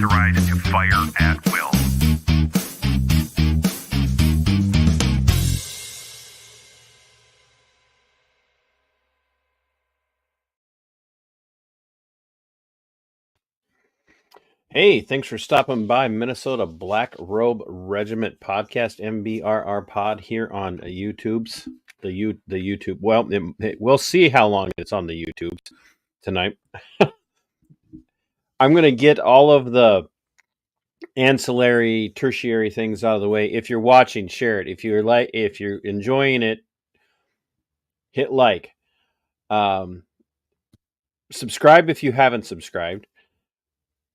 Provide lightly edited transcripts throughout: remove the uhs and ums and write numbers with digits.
authorized to fire at will. Hey, thanks for stopping by Minnesota Black Robe Regiment Podcast, MBRR Pod, here on YouTube's the YouTube. Well, we'll see how long it's on the YouTubes tonight. I'm going to get all of the ancillary, tertiary things out of the way. If you're watching, share it. If you're enjoying it, hit like. Subscribe if you haven't subscribed.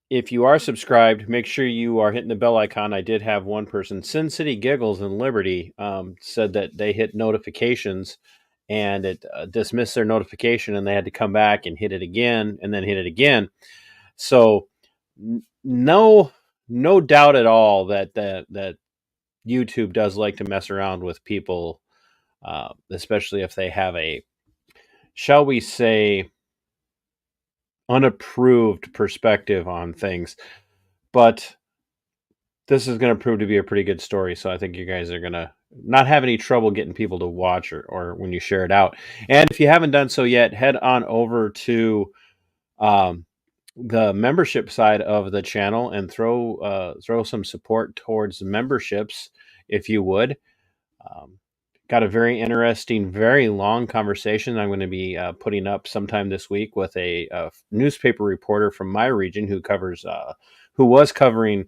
If you are subscribed, make sure you are hitting the bell icon. I did have one person, Sin City Giggles in Liberty, said that they hit notifications and it dismissed their notification and they had to come back and hit it again and then hit it again. So no doubt at all that YouTube does like to mess around with people, especially if they have a, shall we say, unapproved perspective on things. But this is going to prove to be a pretty good story, so I think you guys are going to not have any trouble getting people to watch or when you share it out. And if you haven't done so yet, head on over to the membership side of the channel and throw some support towards memberships, if you would. Got a very interesting, very long conversation I'm going to be putting up sometime this week with a newspaper reporter from my region who was covering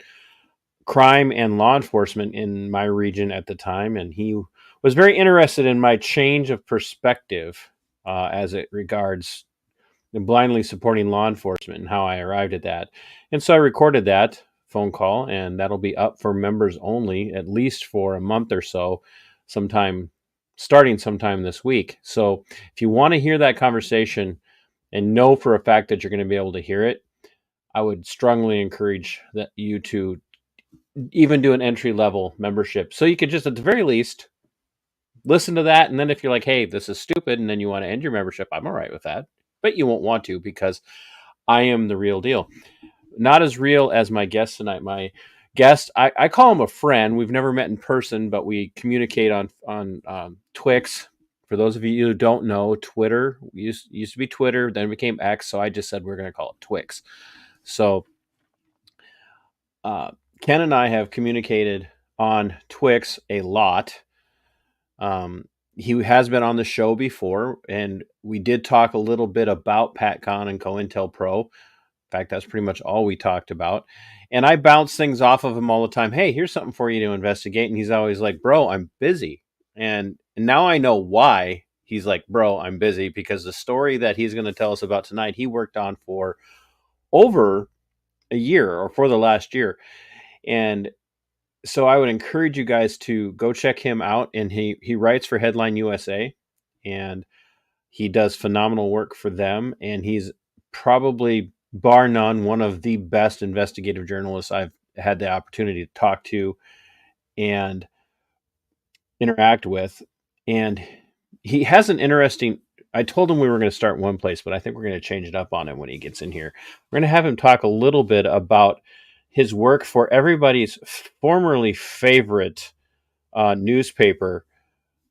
crime and law enforcement in my region at the time, and he was very interested in my change of perspective as it regards blindly supporting law enforcement and how I arrived at that. And so I recorded that phone call, and that'll be up for members only, at least for a month or so, starting sometime this week. So if you want to hear that conversation and know for a fact that you're going to be able to hear it, I would strongly encourage that you to even do an entry-level membership. So you could just, at the very least, listen to that. And then if you're like, hey, this is stupid, and then you want to end your membership, I'm all right with that. But you won't want to, because I am the real deal. Not as real as my guest tonight. My guest, I call him a friend. We've never met in person, but we communicate on Twix. For those of you who don't know, Twitter used to be Twitter, then it became X, so I just said we're going to call it Twix. So Ken and I have communicated on Twix a lot. He has been on the show before, and we did talk a little bit about PatCon and COINTELPRO. In fact, that's pretty much all we talked about. And I bounce things off of him all the time. Hey, here's something for you to investigate. And he's always like, bro, I'm busy. And now I know why he's like, bro, I'm busy, because the story that he's going to tell us about tonight, he worked on for over a year, or for the last year. And so I would encourage you guys to go check him out. And he writes for Headline USA, and he does phenomenal work for them. And he's probably, bar none, one of the best investigative journalists I've had the opportunity to talk to and interact with. And he has an interesting, I told him we were going to start one place, but I think we're going to change it up on him when he gets in here. We're going to have him talk a little bit about his work for everybody's formerly favorite newspaper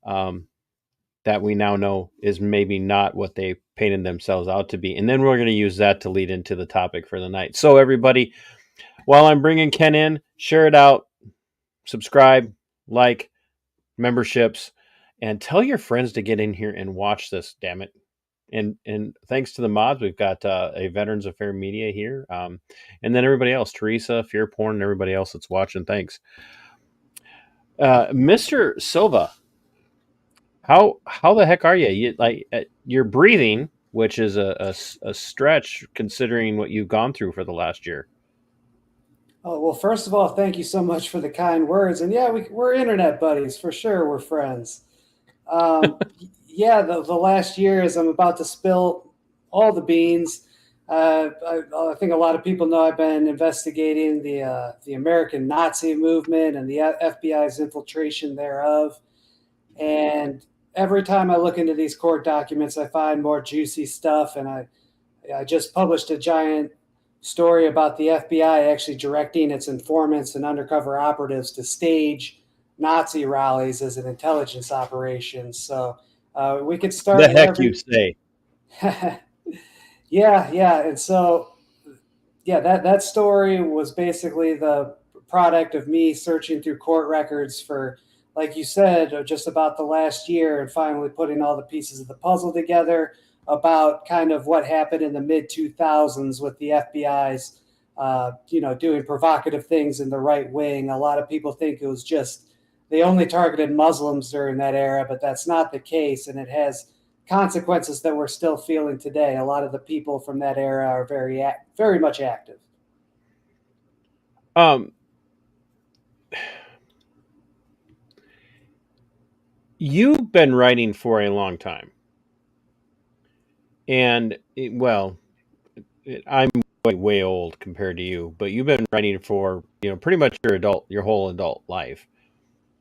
that we now know is maybe not what they painted themselves out to be. And then we're going to use that to lead into the topic for the night. So everybody, while I'm bringing Ken in, share it out, subscribe, like, memberships, and tell your friends to get in here and watch this, damn it. And thanks to the mods, we've got a Veterans Affair Media here. And then everybody else, Teresa, Fear Porn, and everybody else that's watching. Thanks. Mr. Silva, how the heck are you? You're breathing, which is a stretch considering what you've gone through for the last year. Oh, well, first of all, thank you so much for the kind words. And yeah, we're internet buddies for sure. We're friends. Yeah, the last year, as I'm about to spill all the beans, I think a lot of people know I've been investigating the American Nazi movement and the FBI's infiltration thereof. And every time I look into these court documents, I find more juicy stuff. And I just published a giant story about the FBI actually directing its informants and undercover operatives to stage Nazi rallies as an intelligence operation. So we could The start heck wherever. you say? Yeah. And so, yeah, that story was basically the product of me searching through court records for, like you said, just about the last year, and finally putting all the pieces of the puzzle together about kind of what happened in the mid 2000s with the FBI's, doing provocative things in the right wing. A lot of people think it was just they only targeted Muslims during that era, but that's not the case, and it has consequences that we're still feeling today. A lot of the people from that era are very much active. Um, you've been writing for a long time, and I'm way old compared to you, but you've been writing for pretty much your whole adult life,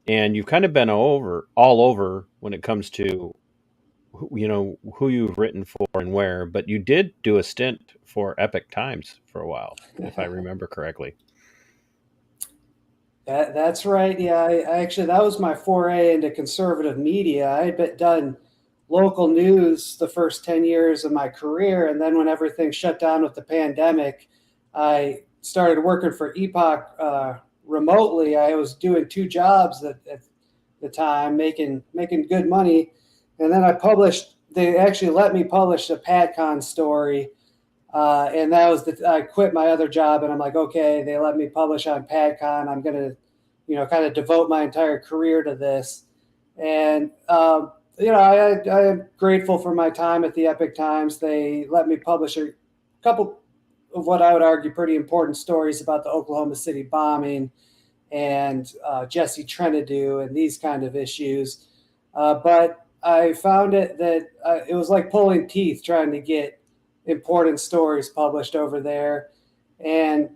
and you've kind of been all over when it comes to who you've written for and where. But you did do a stint for Epic Times for a while, if I remember correctly. That's right. Yeah, I actually that was my foray into conservative media. I had done local news the first 10 years of my career, and then when everything shut down with the pandemic, I started working for Epoch remotely. I was doing two jobs at the time, making good money, and then I published. They actually let me publish a PadCon story, and that was I quit my other job, and I'm like, okay, they let me publish on PadCon. I'm gonna, kind of devote my entire career to this, and I am grateful for my time at the Epic Times. They let me publish a couple of what I would argue pretty important stories about the Oklahoma City bombing and Jesse Trentadue and these kind of issues. But I found it was like pulling teeth trying to get important stories published over there. And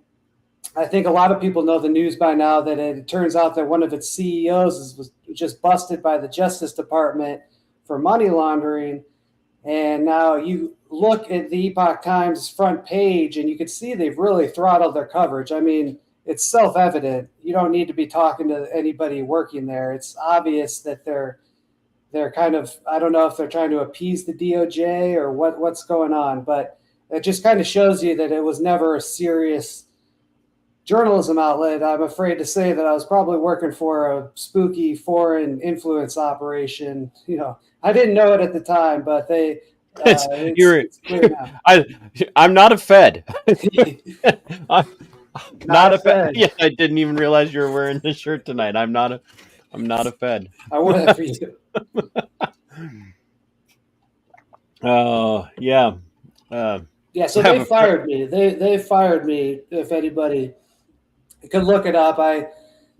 I think a lot of people know the news by now that it turns out that one of its CEOs was just busted by the Justice Department for money laundering. And now you look at the Epoch Times front page and you can see they've really throttled their coverage. I mean, it's self-evident. You don't need to be talking to anybody working there. It's obvious that they're kind of, I don't know if they're trying to appease the DOJ or what's going on, but it just kind of shows you that it was never a serious journalism outlet. I'm afraid to say that I was probably working for a spooky foreign influence operation. I didn't know it at the time, but it's clear now. I'm not a Fed. I'm Not a a Fed. Fed. Yeah, I didn't even realize you were wearing this shirt tonight. I'm not a Fed. I wore that for you. Oh yeah. Yeah, so they fired me. They fired me. If anybody could look it up, I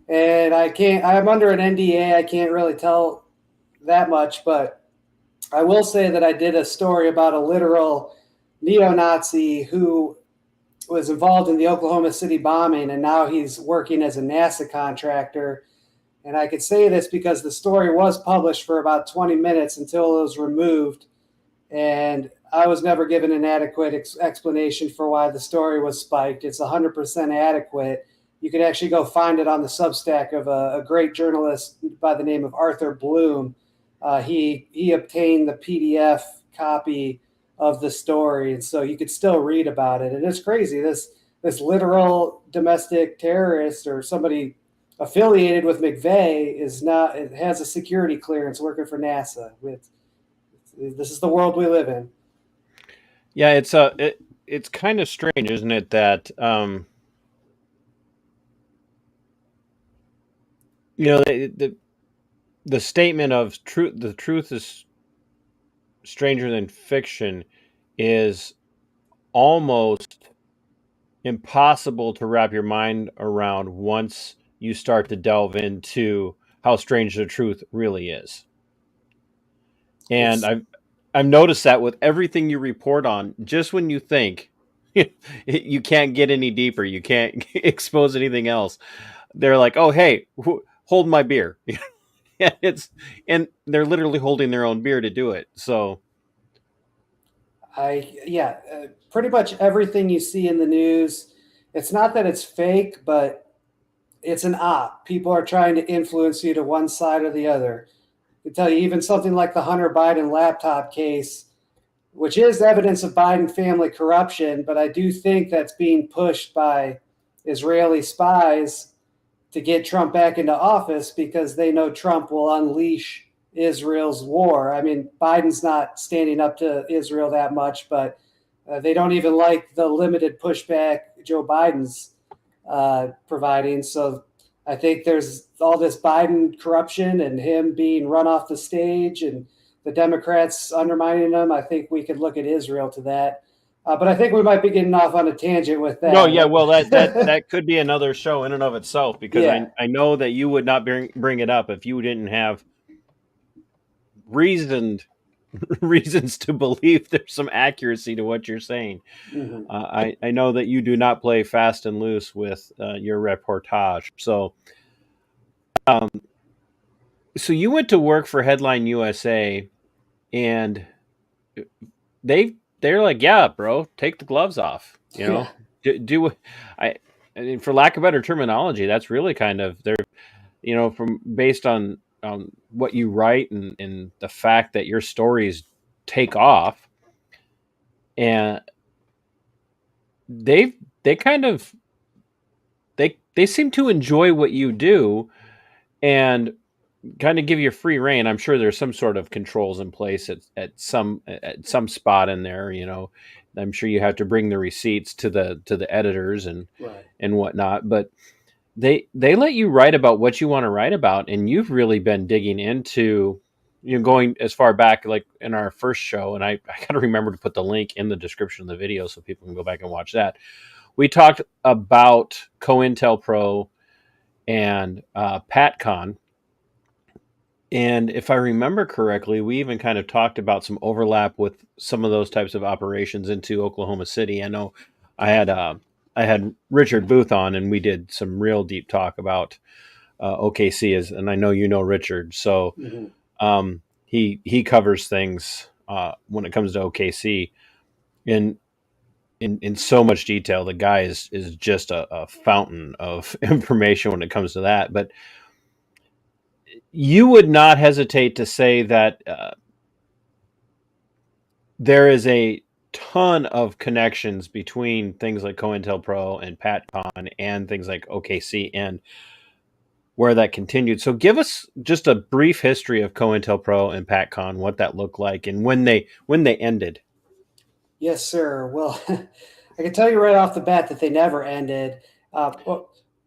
can't. I'm under an NDA. I can't really tell that much, but I will say that I did a story about a literal neo-Nazi who was involved in the Oklahoma City bombing, and now he's working as a NASA contractor. And I could say this because the story was published for about 20 minutes until it was removed, and I was never given an adequate explanation for why the story was spiked. It's 100% adequate. You could actually go find it on the Substack of a great journalist by the name of Arthur Bloom. He obtained the PDF copy of the story, and so you could still read about it. And it's crazy. This literal domestic terrorist or somebody affiliated with McVeigh it has a security clearance working for NASA. This is the world we live in. Yeah, it's kind of strange, isn't it, that the statement of the truth is stranger than fiction is almost impossible to wrap your mind around once you start to delve into how strange the truth really is. And I've noticed that with everything you report on, just when you think you can't get any deeper, you can't expose anything else, they're like, "Oh, hey, hold my beer." And they're literally holding their own beer to do it. So Pretty much everything you see in the news, it's not that it's fake, but it's an op. People are trying to influence you to one side or the other. I can tell you, even something like the Hunter Biden laptop case, which is evidence of Biden family corruption, but I do think that's being pushed by Israeli spies to get Trump back into office because they know Trump will unleash Israel's war. I mean, Biden's not standing up to Israel that much, but they don't even like the limited pushback Joe Biden's providing. So I think there's all this Biden corruption and him being run off the stage and the Democrats undermining him. I think we could look at Israel to that. But I think we might be getting off on a tangent with that. No, yeah, well, that could be another show in and of itself, because Yeah. I know that you would not bring it up if you didn't have reasons to believe there's some accuracy to what you're saying. Mhm. I know that you do not play fast and loose with your reportage. So you went to work for Headline USA, and they're like, yeah, bro, take the gloves off. You know, do I mean, for lack of better terminology, that's really kind of they're, from based on what you write and the fact that your stories take off, and they kind of they seem to enjoy what you do and kind of give you free reign. I'm sure there's some sort of controls in place at some spot in there. I'm sure you have to bring the receipts to the editors and Right. and whatnot, but they let you write about what you want to write about, and you've really been digging into, going as far back like in our first show, and I got to remember to put the link in the description of the video so people can go back and watch that. We talked about COINTELPRO and PatCon. And if I remember correctly, we even kind of talked about some overlap with some of those types of operations into Oklahoma City. I know I had Richard Booth on, and we did some real deep talk about OKC, and I know you know Richard, so he covers things when it comes to OKC in so much detail. The guy is just a fountain of information when it comes to that, but you would not hesitate to say that there is a ton of connections between things like COINTELPRO and PatCon and things like OKC and where that continued. So give us just a brief history of COINTELPRO and PatCon, what that looked like, and when they ended. Yes, sir. Well, I can tell you right off the bat that they never ended.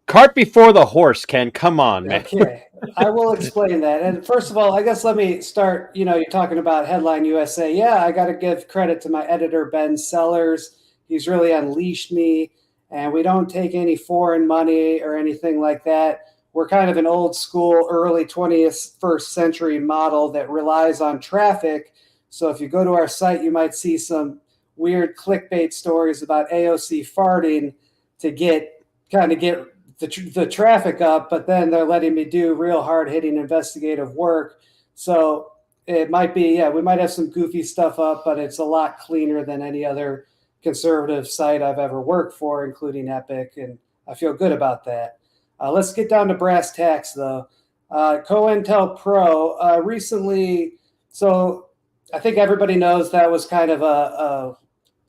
Cart before the horse, Ken. Come on, man. Okay, I will explain that. And first of all, I guess let me start. You're talking about Headline USA. Yeah, I got to give credit to my editor, Ben Sellers. He's really unleashed me, and we don't take any foreign money or anything like that. We're kind of an old school, early 21st century model that relies on traffic. So if you go to our site, you might see some weird clickbait stories about AOC farting to get the traffic up, but then they're letting me do real hard-hitting investigative work. So it might be, we might have some goofy stuff up, but it's a lot cleaner than any other conservative site I've ever worked for, including Epic, and I feel good about that. Let's get down to brass tacks, though. COINTELPRO recently, so I think everybody knows that was kind of a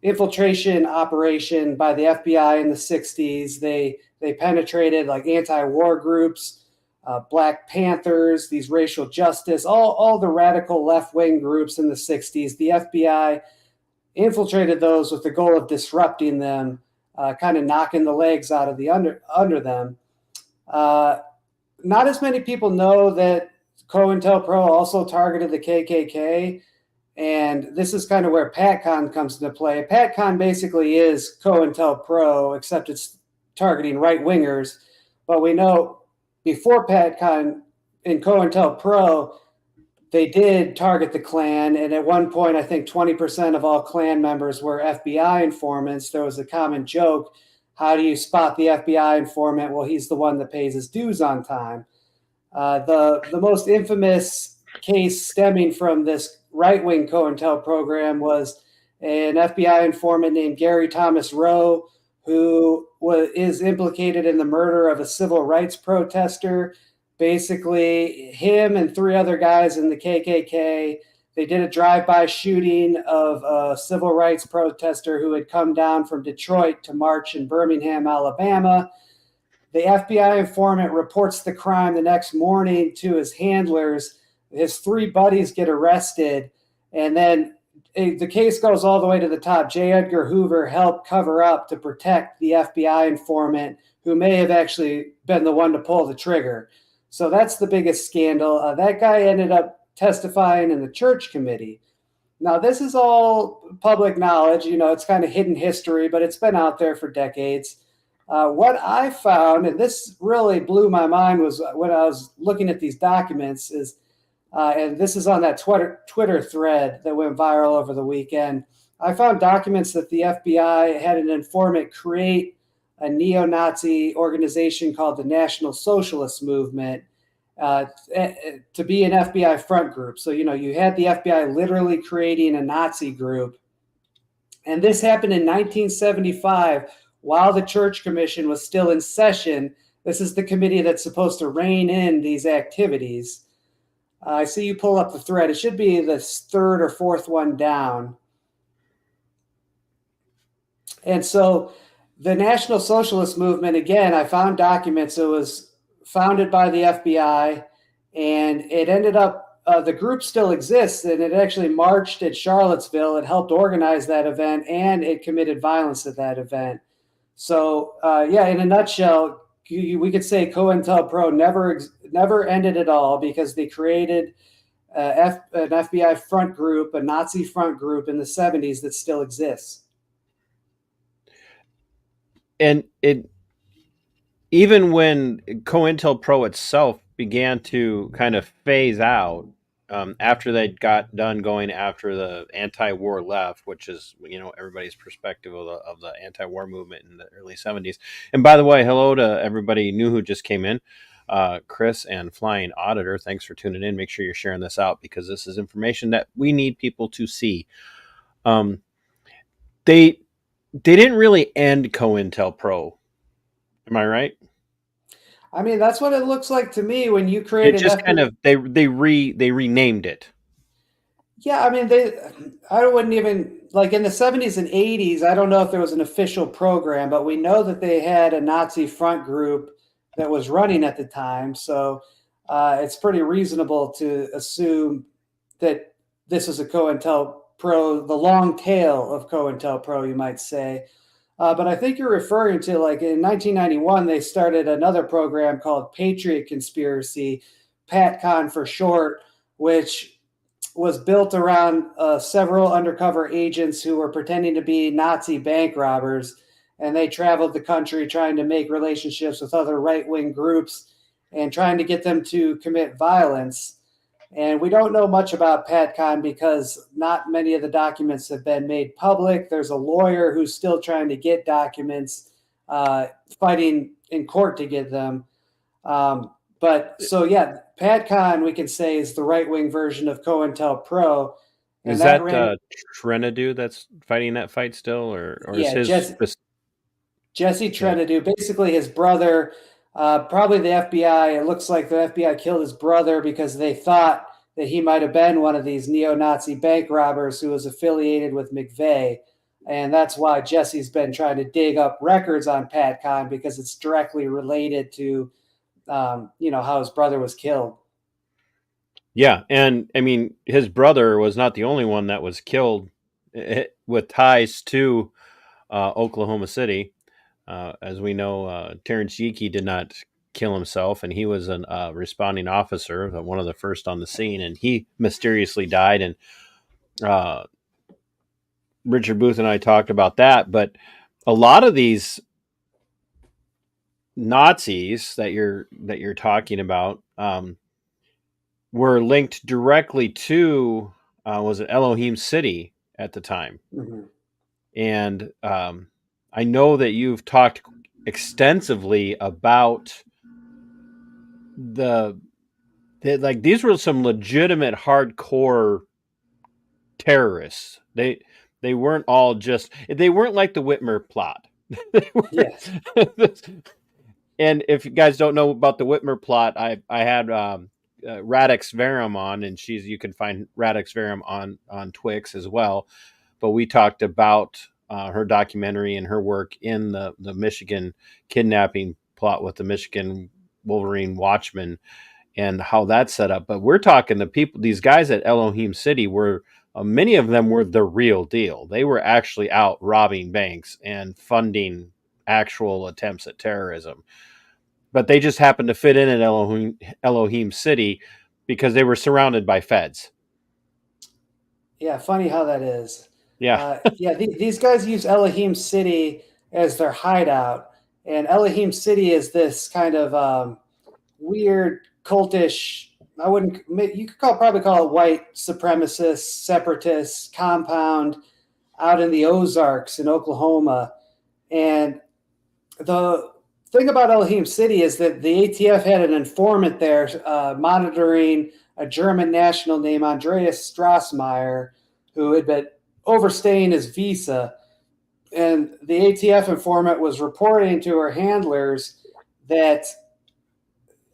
infiltration operation by the FBI in the 60s. They penetrated like anti-war groups, Black Panthers, these racial justice, all the radical left-wing groups in the 60s. The FBI infiltrated those with the goal of disrupting them, kind of knocking the legs out of the under them. Not as many people know that COINTELPRO also targeted the KKK. And this is kind of where PatCon comes into play. PatCon basically is COINTELPRO, except it's targeting right-wingers. But we know before PatCon in COINTELPRO, they did target the Klan. And at one point, I think 20% of all Klan members were FBI informants. There was a common joke. How do you spot the FBI informant? Well, he's the one that pays his dues on time. The most infamous case stemming from this right-wing COINTEL program was an FBI informant named Gary Thomas Rowe, who is implicated in the murder of a civil rights protester. Basically, him and 3 other guys in the KKK, they did a drive-by shooting of a civil rights protester who had come down from Detroit to march in Birmingham, Alabama. The FBI informant reports the crime the next morning to his handlers. His 3 buddies get arrested, and then the case goes all the way to the top. J. Edgar Hoover helped cover up to protect the FBI informant, who may have actually been the one to pull the trigger. So that's the biggest scandal. That guy ended up testifying in the church committee. Now, this is all public knowledge. It's kind of hidden history, but it's been out there for decades. What I found, and this really blew my mind, was when I was looking at these documents, and this is on that Twitter thread that went viral over the weekend. I found documents that the FBI had an informant create a neo-Nazi organization called the National Socialist Movement to be an FBI front group. So, you had the FBI literally creating a Nazi group. And this happened in 1975 while the Church Commission was still in session. This is the committee that's supposed to rein in these activities. I see you pull up the thread. It should be the 3rd or 4th one down. And so the National Socialist Movement, again, I found documents. It was founded by the FBI, and it ended up, the group still exists, and it actually marched at Charlottesville. It helped organize that event, and it committed violence at that event. So, in a nutshell, we could say COINTELPRO never ended at all, because they created an FBI front group, a Nazi front group in the 70s that still exists. And even when COINTELPRO itself began to kind of phase out, after they got done going after the anti-war left, which is everybody's perspective of the anti-war movement in the early 70s. And by the way, hello to everybody new who just came in, Chris and Flying Auditor. Thanks for tuning in. Make sure you're sharing this out, because this is information that we need people to see. They didn't really end COINTELPRO. Am I right? I mean, that's what it looks like to me when you create it just kind of they renamed it. Yeah, I mean, I wouldn't even, like, in the 70s and 80s, I don't know if there was an official program, but we know that they had a Nazi front group that was running at the time. So it's pretty reasonable to assume that this is a COINTELPRO, the long tail of COINTELPRO, you might say. But I think you're referring to, like, in 1991, they started another program called Patriot Conspiracy, PatCon for short, which was built around several undercover agents who were pretending to be Nazi bank robbers. And they traveled the country trying to make relationships with other right-wing groups and trying to get them to commit violence. And we don't know much about PatCon because not many of the documents have been made public. There's a lawyer who's still trying to get documents, fighting in court to get them. But so, yeah, PatCon, we can say, is the right-wing version of COINTELPRO. Is that Trenadu that's fighting that fight still? Or yeah, is his... Jesse Trenadu, basically his brother, probably the FBI. It looks like the FBI killed his brother because they thought that he might have been one of these neo-Nazi bank robbers who was affiliated with McVeigh. And that's why Jesse's been trying to dig up records on PatCon, because it's directly related to, how his brother was killed. Yeah, and I mean, his brother was not the only one that was killed with ties to Oklahoma City. As we know, Terrence Yeakey did not kill himself, and he was a responding officer, one of the first on the scene, and he mysteriously died. And Richard Booth and I talked about that, but a lot of these Nazis that you're talking about were linked directly to was it Elohim City at the time. Mm-hmm. And I know that you've talked extensively about these were some legitimate hardcore terrorists. They weren't all just. They weren't like the Whitmer plot. Yes. And if you guys don't know about the Whitmer plot, I had Radix Verum on, and you can find Radix Verum on Twix as well. But we talked about her documentary and her work in the Michigan kidnapping plot with the Michigan Wolverine Watchmen and how that's set up. But we're talking these guys at Elohim City were many of them were the real deal. They were actually out robbing banks and funding actual attempts at terrorism. But they just happened to fit in at Elohim City because they were surrounded by feds. Yeah, funny how that is. Yeah. These guys use Elohim City as their hideout, and Elohim City is this kind of weird cultish. You could probably call it white supremacist, separatist compound out in the Ozarks in Oklahoma. And the thing about Elohim City is that the ATF had an informant there monitoring a German national named Andreas Strassmeyer, who had been overstaying his visa. And the ATF informant was reporting to her handlers that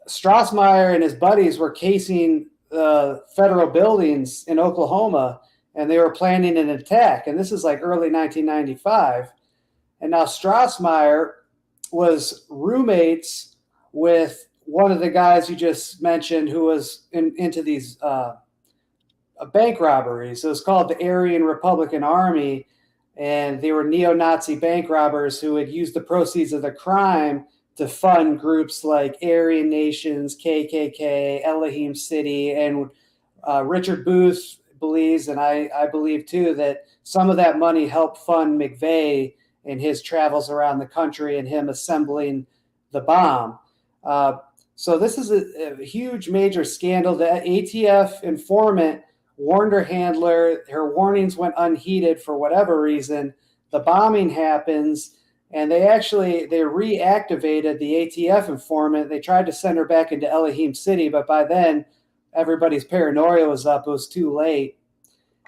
Strassmeyer and his buddies were casing federal buildings in Oklahoma, and they were planning an attack. And this is like early 1995. And now Strassmeyer was roommates with one of the guys you just mentioned who was into these bank robberies. It was called the Aryan Republican Army, and they were neo-Nazi bank robbers who had used the proceeds of the crime to fund groups like Aryan Nations, KKK, Elohim City, and Richard Booth believes, and I believe too, that some of that money helped fund McVeigh in his travels around the country and him assembling the bomb. So this is a huge, major scandal. The ATF informant warned her handler. Her warnings went unheeded for whatever reason. The bombing happens, and they reactivated the ATF informant. They tried to send her back into Elohim City, but by then, everybody's paranoia was up. It was too late.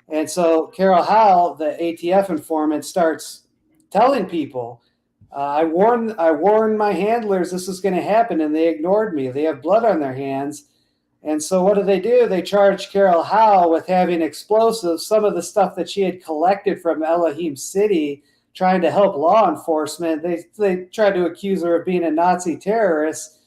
And so Carol Howell, the ATF informant, starts telling people, I warned my handlers this was going to happen, and they ignored me. They have blood on their hands. And so what do? They charged Carol Howell with having explosives, some of the stuff that she had collected from Elohim City, trying to help law enforcement. They tried to accuse her of being a Nazi terrorist.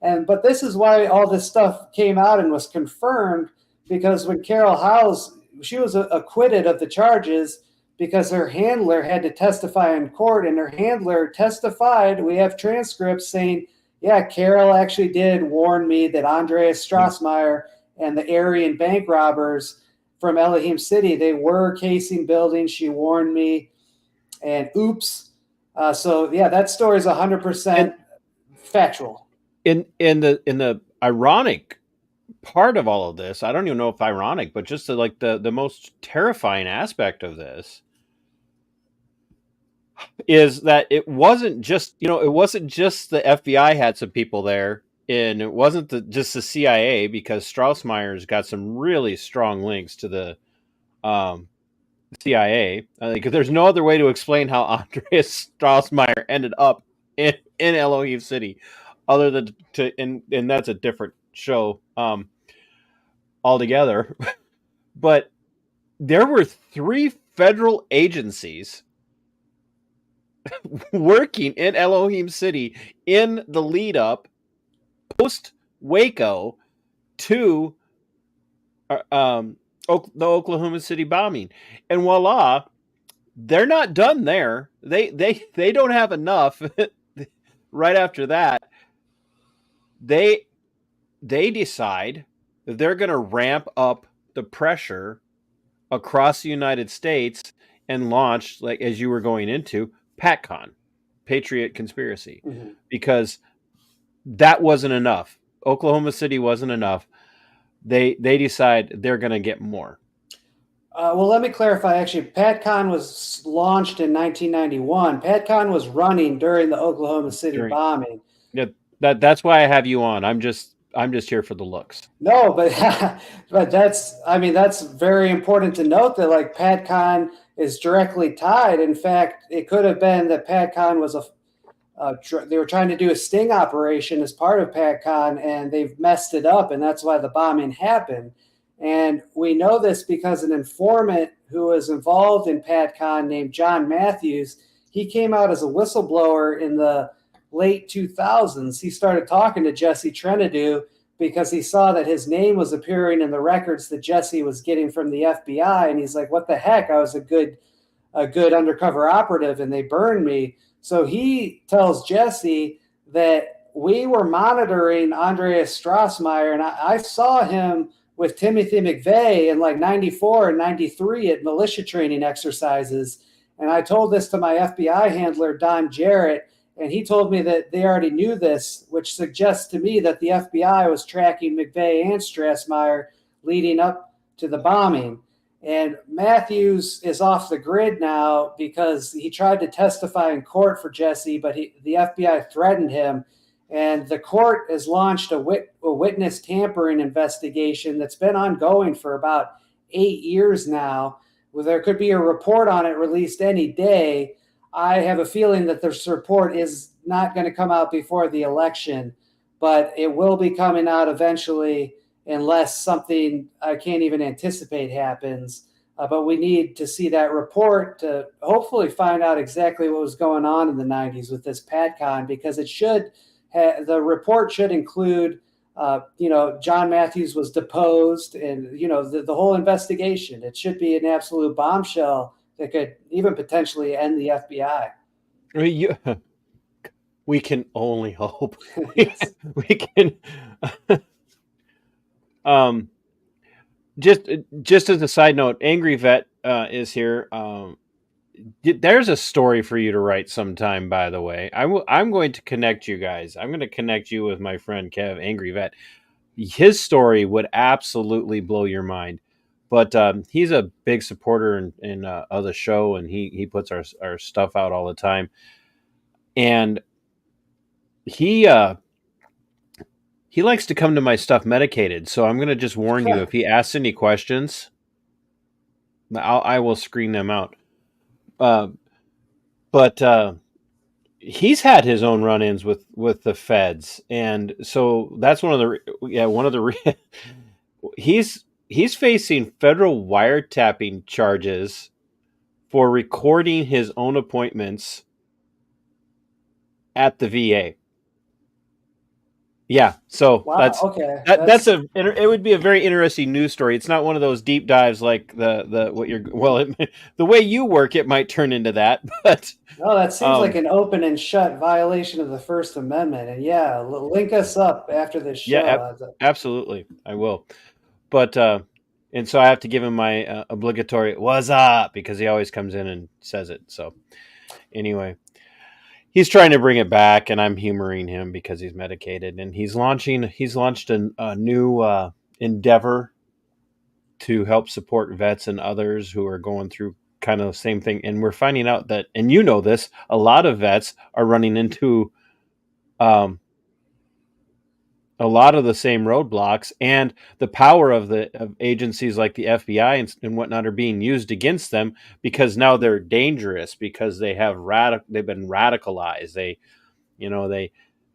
But this is why all this stuff came out and was confirmed, because when Carol Howell, she was acquitted of the charges because her handler had to testify in court, and her handler testified. We have transcripts saying, yeah, Carol actually did warn me that Andreas Strassmeyer and the Aryan bank robbers from Elohim City, they were casing buildings. She warned me, and oops. So yeah, that story is 100% factual. In the ironic part of all of this, I don't even know if ironic, but just the most terrifying aspect of this is that it wasn't just the FBI had some people there, and it wasn't just the CIA, because Strassmeyer's got some really strong links to the CIA. Because there's no other way to explain how Andreas Strassmeyer ended up in Elohim City, other than and that's a different show altogether. But there were 3 federal agencies working in Elohim City in the lead up post Waco to the Oklahoma City bombing, and voila, they're not done there. They don't have enough. Right after that, they decide that they're going to ramp up the pressure across the United States and launch, like as you were going into, PatCon, Patriot Conspiracy, because that wasn't enough. Oklahoma City wasn't enough. They decide they're going to get more. Well, let me clarify. Actually, PatCon was launched in 1991. PatCon was running during the Oklahoma City bombing. Yeah, that's why I have you on. I'm just here for the looks. No, but that's very important to note that like PatCon is directly tied. In fact, it could have been that PATCON was they were trying to do a sting operation as part of PATCON, and they've messed it up, and that's why the bombing happened. And we know this because an informant who was involved in PATCON named John Matthews, he came out as a whistleblower in the late 2000s. He started talking to Jesse Trentadue because he saw that his name was appearing in the records that Jesse was getting from the FBI. And he's like, what the heck? I was a good undercover operative, and they burned me. So he tells Jesse that we were monitoring Andreas Strassmeyer, and I saw him with Timothy McVeigh in like 94 and 93 at militia training exercises. And I told this to my FBI handler, Don Jarrett, and he told me that they already knew this, which suggests to me that the FBI was tracking McVeigh and Strassmeyer leading up to the bombing. And Matthews is off the grid now because he tried to testify in court for Jesse, but the FBI threatened him. And the court has launched a witness tampering investigation that's been ongoing for about 8 years now. Well, there could be a report on it released any day. I have a feeling that this report is not going to come out before the election, but it will be coming out eventually unless something I can't even anticipate happens. But we need to see that report to hopefully find out exactly what was going on in the 90s with this PATCON, because it should the report should include, John Matthews was deposed, and, the whole investigation. It should be an absolute bombshell that could even potentially end the FBI. I mean, we can only hope. Yes. We can. Just as a side note, Angry Vet is here. There's a story for you to write sometime, by the way. I'm going to connect you guys. I'm going to connect you with my friend Kev, Angry Vet. His story would absolutely blow your mind. But he's a big supporter of the show, and he puts our stuff out all the time. And he likes to come to my stuff medicated. So I'm going to just warn you, if he asks any questions, I will screen them out. But he's had his own run-ins with the feds, and so that's one of the he's facing federal wiretapping charges for recording his own appointments at the VA. Yeah, so wow, it would be a very interesting news story. It's not one of those deep dives like the way you work. It might turn into that, but no, that seems like an open and shut violation of the First Amendment. And yeah, link us up after this show. Yeah, absolutely, I will. But and so I have to give him my obligatory "what's up" because he always comes in and says it. So anyway. He's trying to bring it back, and I'm humoring him because he's medicated, and he's launched a new endeavor to help support vets and others who are going through kind of the same thing. And we're finding out that, and you know this, a lot of vets are running into a lot of the same roadblocks, and the power of agencies like the FBI and whatnot are being used against them because now they're dangerous because they've been radicalized.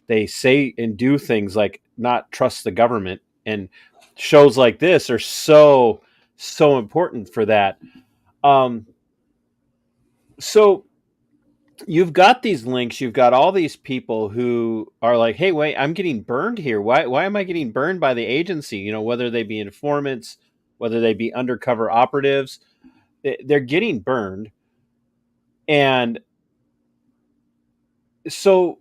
They say and do things like not trust the government, and shows like this are so important for that. So you've got these links, you've got all these people who are like, hey, wait, I'm getting burned here. Why am I getting burned by the agency? Whether they be informants, whether they be undercover operatives, they're getting burned. And so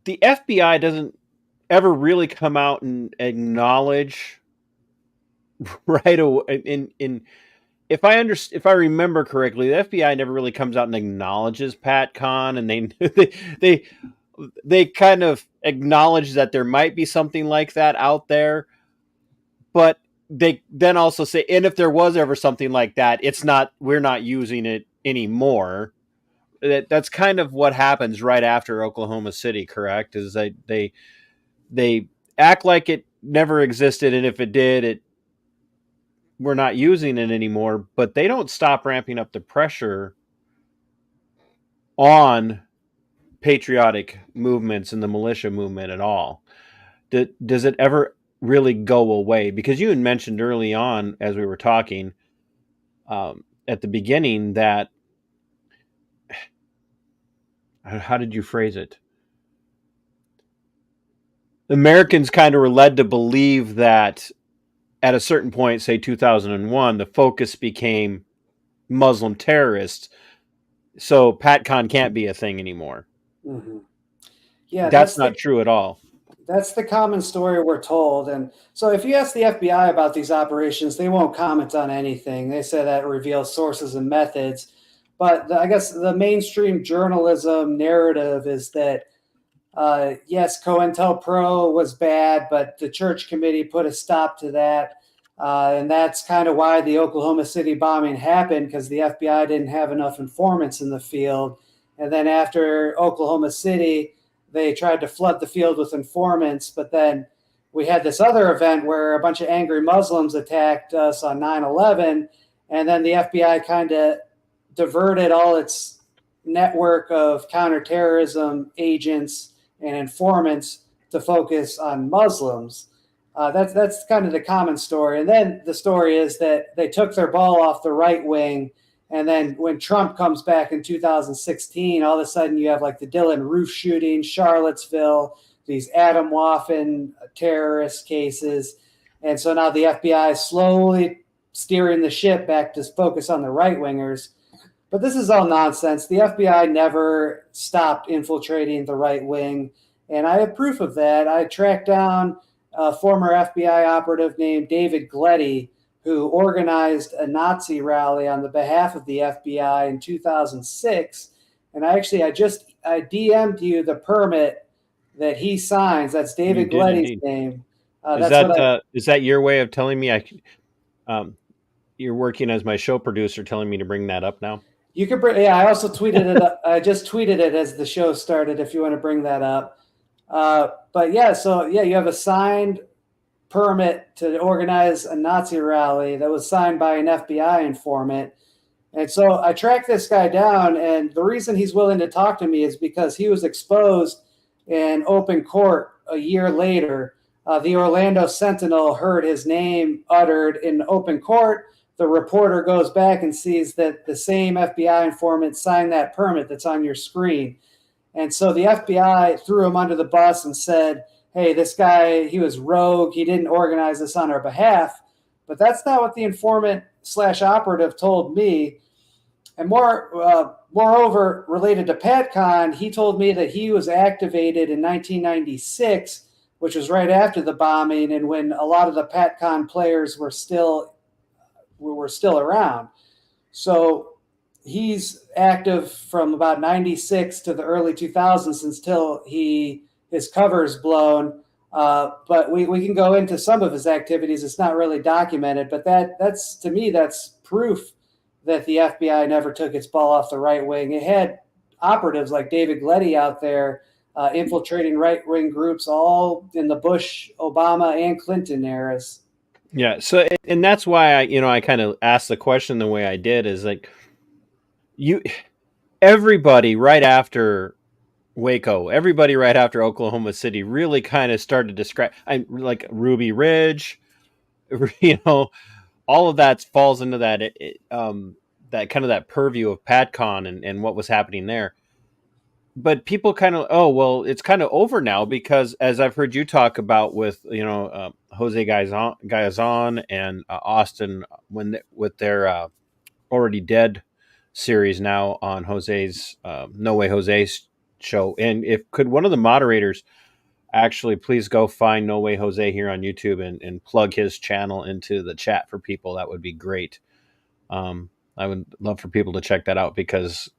the FBI doesn't ever really come out and acknowledge right away if I remember correctly, the FBI never really comes out and acknowledges PATCON, and they kind of acknowledge that there might be something like that out there, but they then also say, and if there was ever something like that, we're not using it anymore. That's kind of what happens right after Oklahoma City, correct? Is that they act like it never existed, and if it did, we're not using it anymore, but they don't stop ramping up the pressure on patriotic movements and the militia movement at all. Does it ever really go away? Because you had mentioned early on, as we were talking at the beginning, that how did you phrase it? Americans kind of were led to believe that at a certain point, say 2001, the focus became Muslim terrorists. So PatCon can't be a thing anymore. Mm-hmm. Yeah, That's not true at all. That's the common story we're told. And so if you ask the FBI about these operations, they won't comment on anything. They say that reveals sources and methods. But I guess the mainstream journalism narrative is that, yes, COINTELPRO was bad, but the church committee put a stop to that. And that's kind of why the Oklahoma City bombing happened, because the FBI didn't have enough informants in the field. And then after Oklahoma City, they tried to flood the field with informants, but then we had this other event where a bunch of angry Muslims attacked us on 9/11, and then the FBI kind of diverted all its network of counterterrorism agents and informants to focus on Muslims. That's kind of the common story. And then the story is that they took their ball off the right wing. And then when Trump comes back in 2016, all of a sudden you have like the Dylan Roof shooting, Charlottesville, these Adam Waffen terrorist cases. And so now the FBI is slowly steering the ship back to focus on the right wingers. But this is all nonsense. The FBI never stopped infiltrating the right wing. And I have proof of that. I tracked down a former FBI operative named David Gletty, who organized a Nazi rally on the behalf of the FBI in 2006. And I DM'd you the permit that he signs. That's David Gletty's name. Is that your way of telling me you're working as my show producer, telling me to bring that up now? You could bring. Yeah, I also tweeted it. I just tweeted it as the show started. If you want to bring that up, but yeah, so yeah, you have a signed permit to organize a Nazi rally that was signed by an FBI informant. And so I tracked this guy down, and the reason he's willing to talk to me is because he was exposed in open court a year later. The Orlando Sentinel heard his name uttered in open court. The reporter goes back and sees that the same FBI informant signed that permit that's on your screen. And so the FBI threw him under the bus and said, hey, this guy, he was rogue. He didn't organize this on our behalf. But that's not what the informant / operative told me. And moreover, related to PatCon, he told me that he was activated in 1996, which was right after the bombing and when a lot of the PatCon players were still around. So he's active from about 96 to the early 2000s until his cover is blown. But we can go into some of his activities. It's not really documented, but that's to me, that's proof that the FBI never took its ball off the right wing. It had operatives like David Gletty out there infiltrating right-wing groups all in the Bush, Obama, and Clinton eras. Yeah. So, and that's why I kind of asked the question the way I did is like everybody right after Waco, everybody right after Oklahoma City really kind of started to describe, like Ruby Ridge, all of that falls into that, that kind of that purview of PatCon and what was happening there. But people kind of, oh, well, it's kind of over now because as I've heard you talk about with, Jose Garzon and Austin with their Already Dead series now on Jose's No Way Jose's show. And could one of the moderators actually please go find No Way Jose here on YouTube and plug his channel into the chat for people, that would be great. I would love for people to check that out because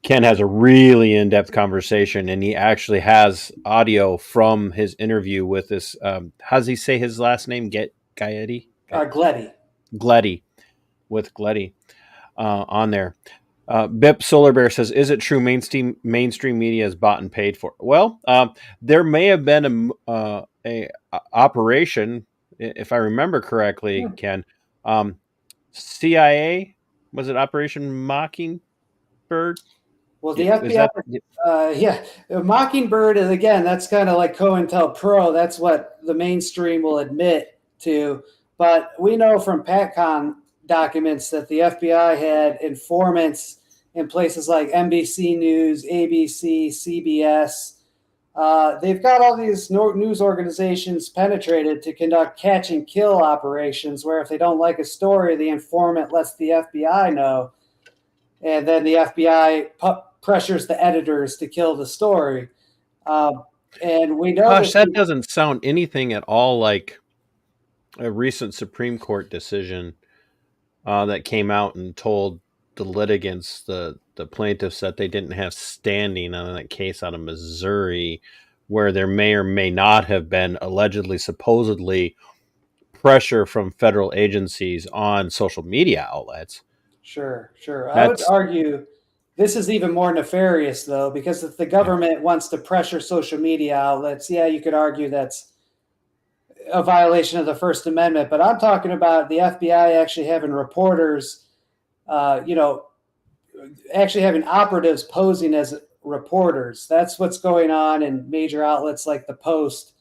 Ken has a really in-depth conversation, and he actually has audio from his interview with this. How does he say his last name? Gletty? Gletty. With Gletty on there. Bip Solar Bear says, is it true mainstream media is bought and paid for? Well, there may have been a operation if I remember correctly, Ken, CIA, was it Operation Mockingbird? Well, the Is FBI, that yeah, Mockingbird is, again, that's kind of like COINTELPRO. That's what the mainstream will admit to. But we know from PATCON documents that the FBI had informants in places like NBC News, ABC, CBS. They've got all these news organizations penetrated to conduct catch and kill operations where if they don't like a story, the informant lets the FBI know, and then the FBI pressures the editors to kill the story. And we know gosh, this. that doesn't sound anything at all like a recent Supreme Court decision that came out and told the litigants, the plaintiffs, that they didn't have standing on that case out of Missouri, where there may or may not have been allegedly, supposedly pressure from federal agencies on social media outlets. Sure, sure. I would That's argue this is even more nefarious, though, because if the government wants to pressure social media outlets, yeah, you could argue that's a violation of the First Amendment. But I'm talking about the FBI actually having reporters, you know, actually having operatives posing as reporters. That's what's going on in major outlets like the Post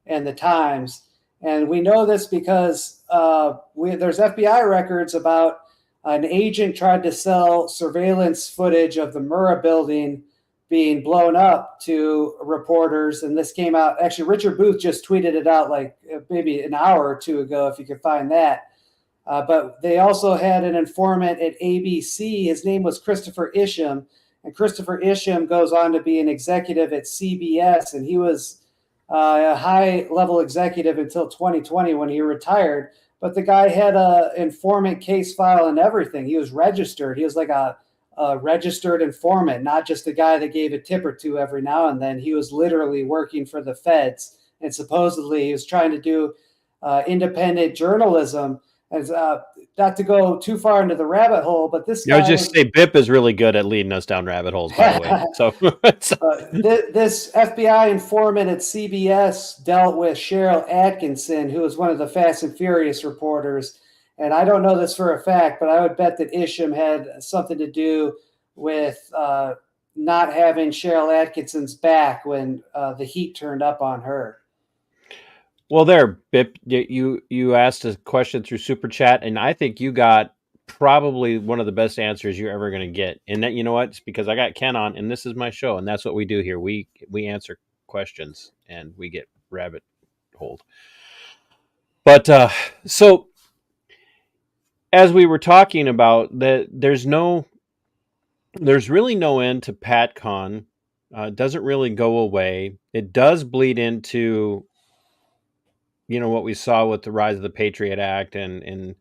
and the Times. And we know this because there's FBI records about an agent tried to sell surveillance footage of the Murrah building being blown up to reporters. And this came out, actually, Richard Booth just tweeted it out like maybe an hour or two ago, if you could find that. But they also had an informant at ABC. His name was Christopher Isham. And Christopher Isham goes on to be an executive at CBS. And he was a high-level executive until 2020 when he retired. But the guy had an informant case file and everything. He was registered. He was like a registered informant, not just a guy that gave a tip or two every now and then. He was literally working for the feds. And supposedly he was trying to do independent journalism. And not to go too far into the rabbit hole, but this guy I would just say BIP is really good at leading us down rabbit holes, by the way. So this FBI informant at CBS dealt with Cheryl Atkinson, who was one of the Fast and Furious reporters. And I don't know this for a fact, but I would bet that Isham had something to do with not having Cheryl Atkinson's back when the heat turned up on her. well, there, Bip, you asked a question through Super Chat, and I think you got probably one of the best answers you're ever going to get. And that, you know what? It's because I got Ken on, and this is my show, and that's what we do here. We answer questions, and we get rabbit holed. But so, as we were talking about, that there's really no end to PatCon. It doesn't really go away. It does bleed into what we saw with the rise of the Patriot Act and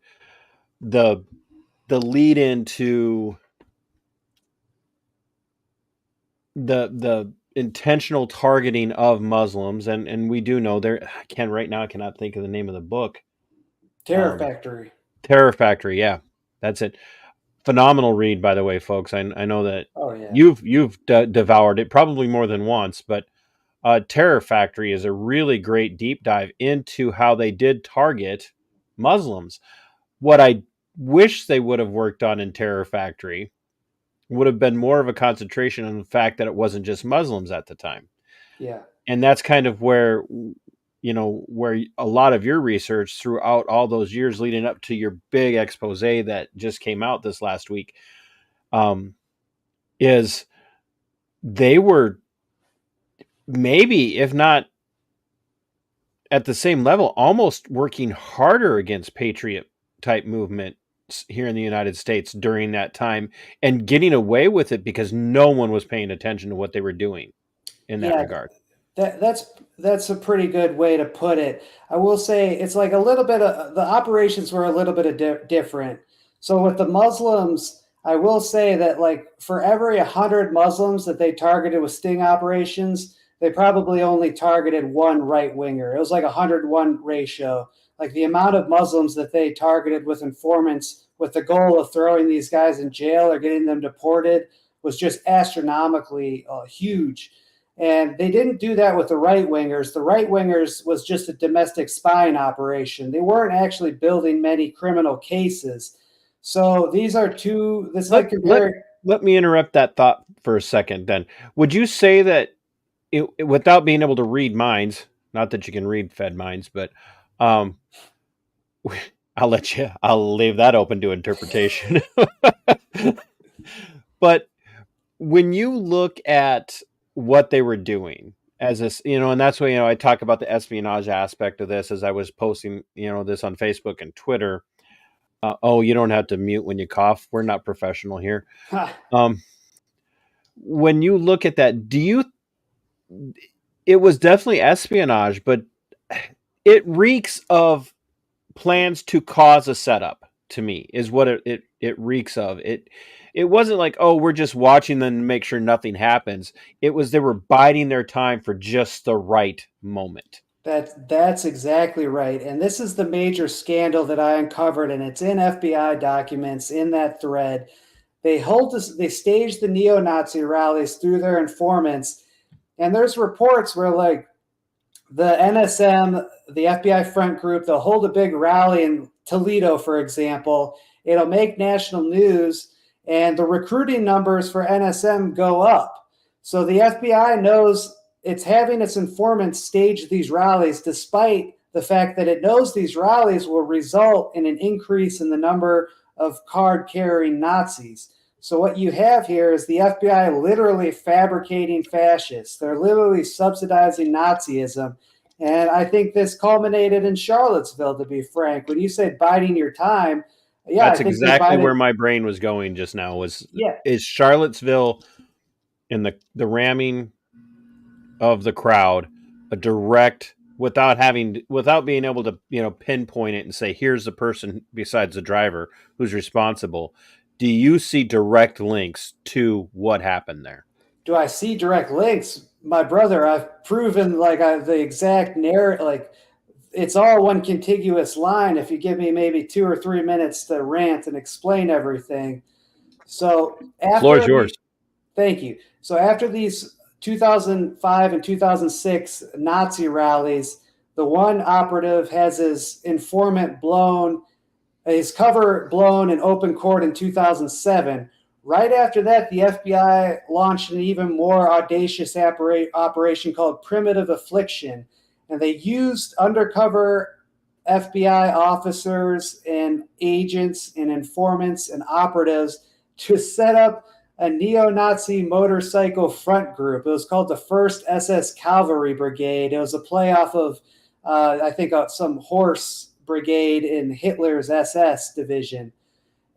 the lead into the intentional targeting of Muslims, and we do know there. Right now I cannot think of the name of the book. Terror Factory. Terror Factory, yeah, that's it. Phenomenal read, by the way, folks. I know that yeah. you've devoured it probably more than once, but Terror Factory is a really great deep dive into how they did target Muslims. What I wish they would have worked on in Terror Factory would have been more of a concentration on the fact that it wasn't just Muslims at the time. Yeah. And that's kind of where a lot of your research throughout all those years leading up to your big expose that just came out this last week, is they were maybe, if not at the same level, almost working harder against Patriot type movement here in the United States during that time and getting away with it because no one was paying attention to what they were doing in that regard. That's a pretty good way to put it. I will say it's like a little bit of the operations were a little bit of different. So with the Muslims, I will say that like for every 100 Muslims that they targeted with sting operations, they probably only targeted one right winger. It was like 101 ratio. Like the amount of Muslims that they targeted with informants with the goal of throwing these guys in jail or getting them deported was just astronomically huge. And they didn't do that with the right-wingers. The right-wingers was just a domestic spying operation. They weren't actually building many criminal cases. So these are two, this like compared. Let me interrupt that thought for a second then. Would you say that without being able to read minds, not that you can read Fed minds, but I'll leave that open to interpretation. But when you look at what they were doing as this, and that's why, I talk about the espionage aspect of this as I was posting, this on Facebook and Twitter. You don't have to mute when you cough. We're not professional here. When you look at that, it was definitely espionage, but it reeks of plans to cause a setup to me is what it reeks of. It wasn't like, we're just watching them to make sure nothing happens. It was they were biding their time for just the right moment. That's exactly right. And this is the major scandal that I uncovered, and it's in FBI documents in that thread. They staged the neo-Nazi rallies through their informants. And there's reports where like the NSM, the FBI front group, they'll hold a big rally in Toledo, for example. It'll make national news, and the recruiting numbers for NSM go up. So the FBI knows it's having its informants stage these rallies, despite the fact that it knows these rallies will result in an increase in the number of card-carrying Nazis. So what you have here is the FBI literally fabricating fascists. They're literally subsidizing Nazism. And I think this culminated in Charlottesville, to be frank. When you said biding your time, that's exactly where my brain was going just now. Is Charlottesville in the ramming of the crowd a direct, without being able to pinpoint it and say here's the person besides the driver who's responsible? Do you see direct links to what happened there? Do I see direct links? My brother, I've proven the exact narrative. Like, it's all one contiguous line if you give me maybe 2 or 3 minutes to rant and explain everything. So the floor is yours. Thank you. So after these 2005 and 2006 Nazi rallies, the one operative has his informant blown, his cover blown in open court in 2007. Right after that, the FBI launched an even more audacious operation called Primitive Affliction. And they used undercover FBI officers and agents and informants and operatives to set up a neo-Nazi motorcycle front group. It was called the 1st SS Cavalry Brigade. It was a playoff of, some horse brigade in Hitler's SS division.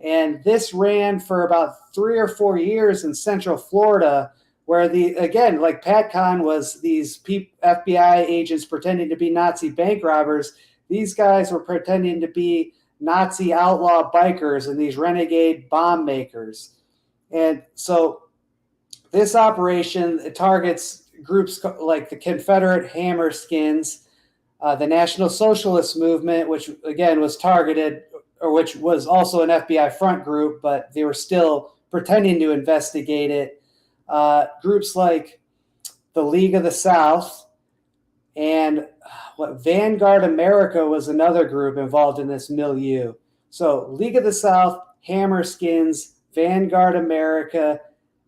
And this ran for about 3 or 4 years in Central Florida, where like PatCon was these FBI agents pretending to be Nazi bank robbers. These guys were pretending to be Nazi outlaw bikers and these renegade bomb makers. And so this operation, it targets groups like the Confederate Hammerskins, the National Socialist Movement, which again was targeted, or which was also an FBI front group, but they were still pretending to investigate it. Groups like the League of the South and Vanguard America was another group involved in this milieu. So League of the South, Hammerskins, Vanguard America,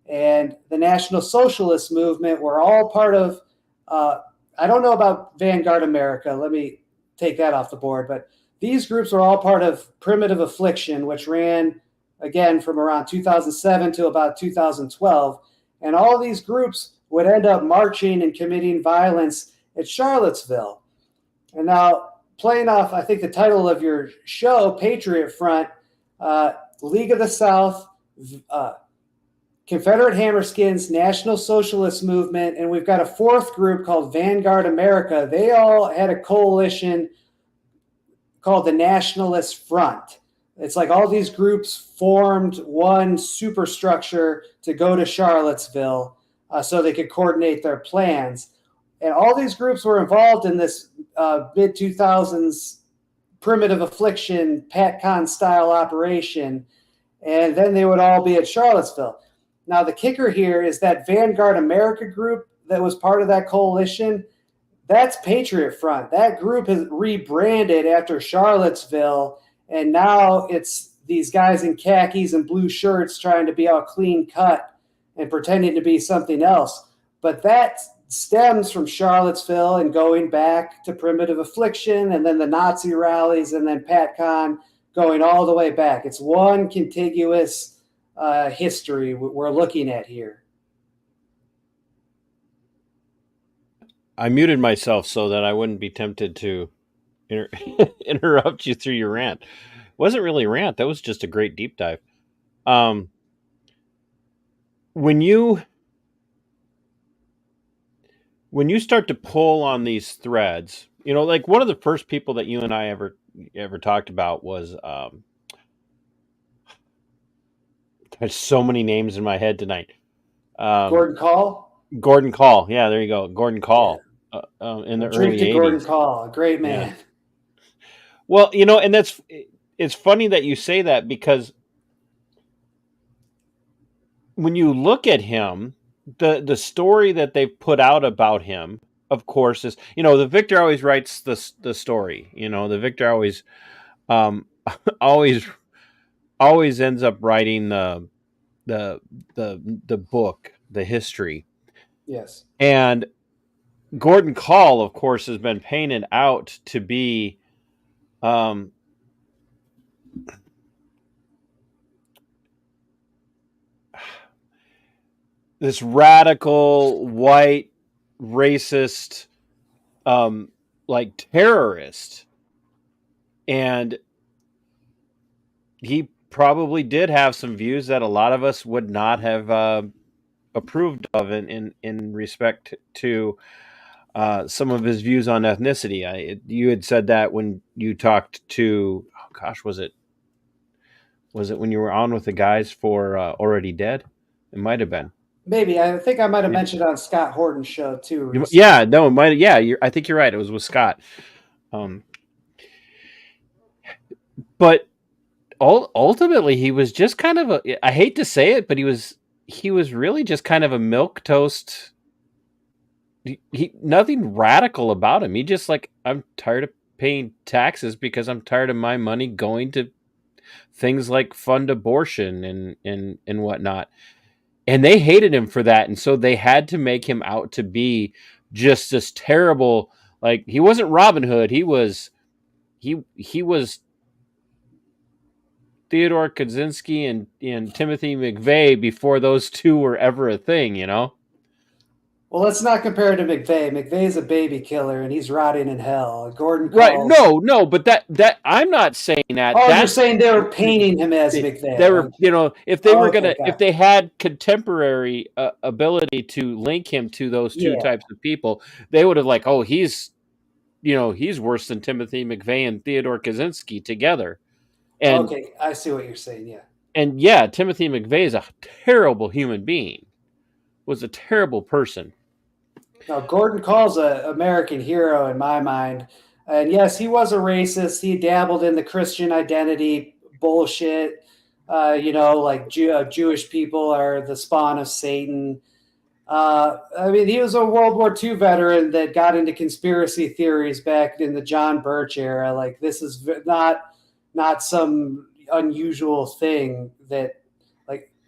and the National Socialist Movement were all part of, I don't know about Vanguard America, let me take that off the board, but these groups were all part of Primitive Affliction, which ran, again, from around 2007 to about 2012. And all these groups would end up marching and committing violence at Charlottesville. And now, playing off, I think, the title of your show, Patriot Front, League of the South, Confederate Hammerskins, National Socialist Movement, and we've got a fourth group called Vanguard America. They all had a coalition called the Nationalist Front. It's like all these groups formed one superstructure to go to Charlottesville so they could coordinate their plans. And all these groups were involved in this mid-2000s Primitive Affliction, PatCon-style operation, and then they would all be at Charlottesville. Now, the kicker here is that Vanguard America group, that was part of that coalition, that's Patriot Front. That group has rebranded after Charlottesville, and now it's these guys in khakis and blue shirts trying to be all clean cut and pretending to be something else. But that stems from Charlottesville and going back to Primitive Affliction and then the Nazi rallies and then PatCon going all the way back. It's one contiguous history we're looking at here. I muted myself so that I wouldn't be tempted to interrupt you through your rant. It wasn't really a rant. That was just a great deep dive. When you start to pull on these threads, like one of the first people that you and I ever talked about was there's so many names in my head tonight. Gordon Call? Gordon Call. Yeah, there you go. Gordon Call. Yeah. In the early 80s. Gordon Call, a great man. Yeah. Well, and it's funny that you say that, because when you look at him, the story that they've put out about him, of course, is, the victor always writes the story. The victor always always ends up writing the book, the history. Yes. And Gordon Call, of course, has been painted out to be this radical, white, racist, like terrorist. And he probably did have some views that a lot of us would not have approved of in respect to some of his views on ethnicity. You had said that when you talked to, was it when you were on with the guys for Already Dead? It might have been. Maybe. I think I might have mentioned on Scott Horton's show too. Recently. Yeah, no, it might. Yeah, I think you're right. It was with Scott. But ultimately, he was just kind of I hate to say it, but he was really just kind of a milquetoast. He nothing radical about him. He just I'm tired of paying taxes because I'm tired of my money going to things like fund abortion and whatnot. And they hated him for that, and so they had to make him out to be just this terrible. He wasn't Robin Hood. He was Theodore Kaczynski and Timothy McVeigh before those two were ever a thing, Well, let's not compare it to McVeigh. McVeigh's a baby killer, and he's rotting in hell. Gordon Call. Right? No, but that I'm not saying that. Oh, you're saying they were painting him as McVeigh. They were, if they were if they had contemporary ability to link him to those two types of people, they would have he's worse than Timothy McVeigh and Theodore Kaczynski together. And, okay, I see what you're saying. Yeah. And yeah, Timothy McVeigh is a terrible human being. Was a terrible person. Now, Gordon Call's an American hero in my mind. And yes, he was a racist. He dabbled in the Christian identity bullshit. Jewish people are the spawn of Satan. He was a World War II veteran that got into conspiracy theories back in the John Birch era. This is not some unusual thing that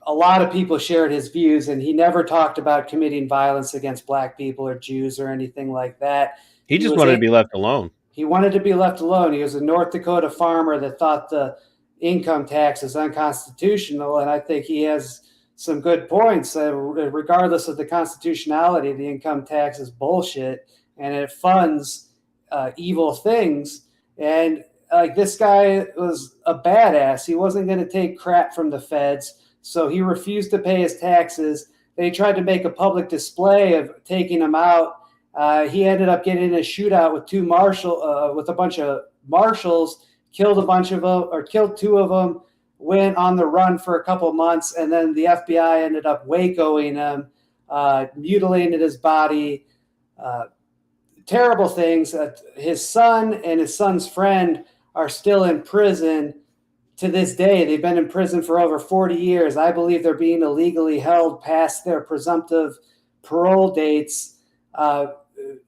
a lot of people shared his views, and he never talked about committing violence against black people or Jews or anything like that. He just wanted to be left alone. He wanted to be left alone. He was a North Dakota farmer that thought the income tax is unconstitutional, and I think he has some good points. Regardless of the constitutionality, the income tax is bullshit, and it funds evil things. And this guy was a badass. He wasn't going to take crap from the feds. So he refused to pay his taxes. They tried to make a public display of taking him out. He ended up getting in a shootout with with a bunch of marshals, killed two of them, went on the run for a couple months, and then the FBI ended up Wacoing him, mutilated his body, terrible things. His son and his son's friend are still in prison to this day. They've been in prison for over 40 years. I believe they're being illegally held past their presumptive parole dates. uh,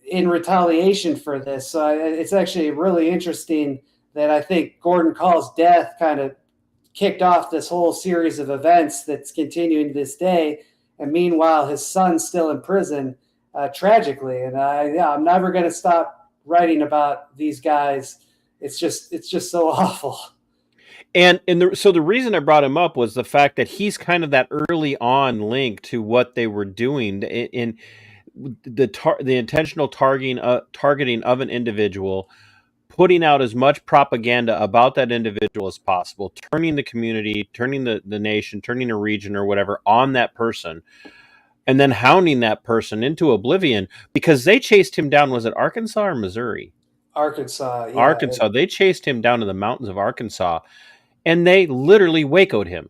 in retaliation for this. So it's actually really interesting that I think Gordon Call's death kind of kicked off this whole series of events that's continuing to this day. And meanwhile, his son's still in prison, tragically. And I'm never going to stop writing about these guys. It's just so awful. So the reason I brought him up was the fact that he's kind of that early on link to what they were doing in the intentional targeting of an individual, putting out as much propaganda about that individual as possible, turning the community, turning the nation, turning a region or whatever on that person, and then hounding that person into oblivion because they chased him down. Was it Arkansas or Missouri? Arkansas, yeah. Arkansas. They chased him down to the mountains of Arkansas, and they literally Waco'd him.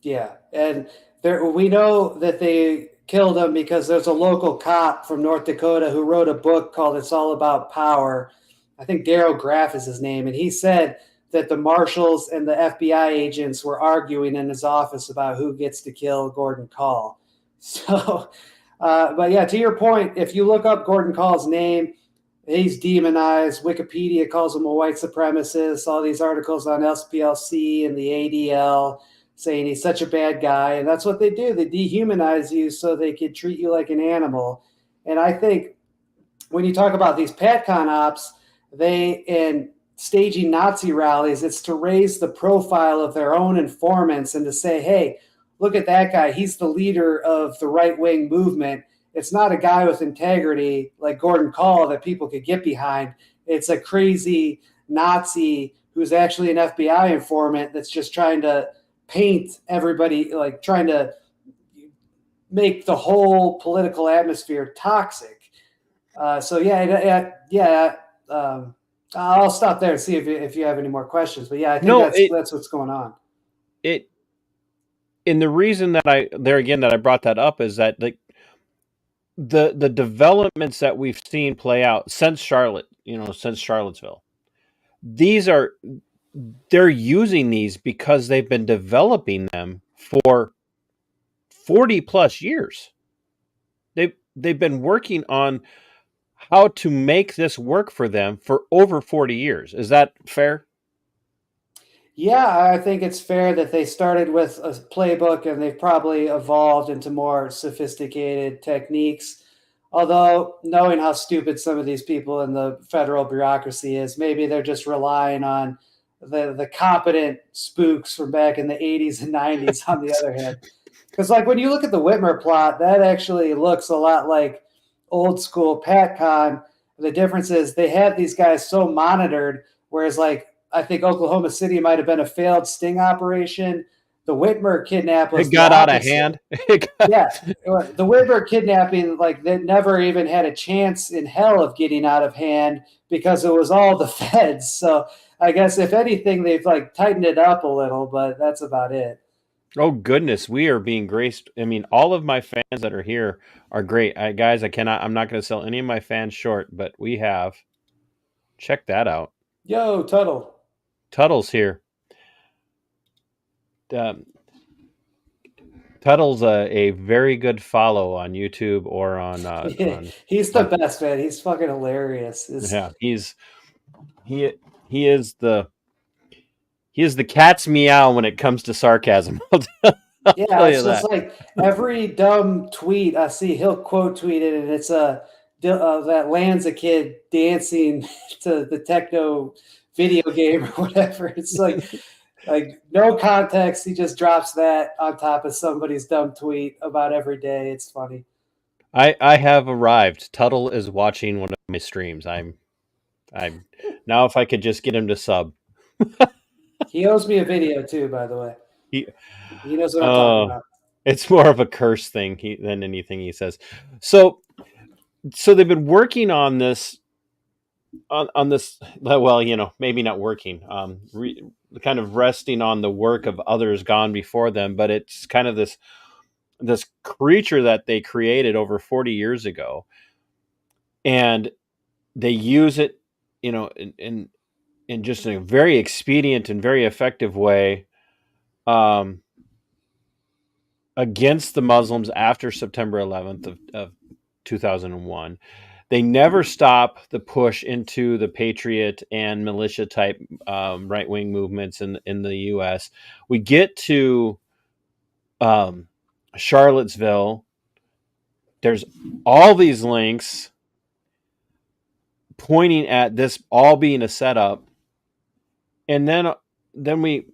Yeah, and we know that they killed him because there's a local cop from North Dakota who wrote a book called "It's All About Power." I think Daryl Graff is his name, and he said that the marshals and the FBI agents were arguing in his office about who gets to kill Gordon Call. So, but yeah, to your point, if you look up Gordon Call's name, he's demonized. Wikipedia calls him a white supremacist. All these articles on SPLC and the ADL saying he's such a bad guy. And that's what they do. They dehumanize you so they could treat you like an animal. And I think when you talk about these PatCon ops, in staging Nazi rallies, it's to raise the profile of their own informants and to say, hey, look at that guy. He's the leader of the right-wing movement. It's not a guy with integrity like Gordon Call that people could get behind. It's a crazy Nazi who's actually an FBI informant that's just trying to paint everybody, like trying to make the whole political atmosphere toxic. So yeah. I'll stop there and see if you have any more questions. But yeah, I think that's what's going on. And the reason that I brought that up is that like the developments that we've seen play out since Charlottesville, they're using these because they've been developing them for 40 plus years. They've been working on how to make this work for them for over 40 years. Is that fair? Yeah, I think it's fair that they started with a playbook and they've probably evolved into more sophisticated techniques. Although, knowing how stupid some of these people in the federal bureaucracy is, maybe they're just relying on the competent spooks from back in the 80s and 90s on the other hand. Because like when you look at the Whitmer plot, that actually looks a lot like old school PatCon. The difference is they had these guys so monitored, whereas like I think Oklahoma City might have been a failed sting operation. The Whitmer kidnap was it got out of hand. Yeah, the Whitmer kidnapping, like that never even had a chance in hell of getting out of hand because it was all the feds. So I guess if anything, they've like tightened it up a little, but that's about it. Oh goodness, we are being graced. I mean, all of my fans that are here are great. Guys, I'm not going to sell any of my fans short, but we have. Check that out. Yo, Tuttle. Tuttle's here. Tuttle's a very good follow on YouTube or on. He's the best, man. He's fucking hilarious. Yeah, he is the cat's meow when it comes to sarcasm. Yeah, it's just like every dumb tweet I see, he'll quote tweet it, and it's that lands a kid dancing to the techno video game or whatever. It's like no context. He just drops that on top of somebody's dumb tweet about every day. It's funny. I have arrived. Tuttle is watching one of my streams. I'm now if I could just get him to sub. He owes me a video too, by the way. He knows what I'm talking about. It's more of a curse thing than anything he says. So they've been working on this, on this. Well, maybe not working. Kind of resting on the work of others gone before them, but it's kind of this creature that they created over 40 years ago, and they use it, in just a very expedient and very effective way. Against the Muslims after September 11th of 2001. They never stop the push into the Patriot and militia type right-wing movements in the U.S. We get to Charlottesville. There's all these links pointing at this all being a setup, and then we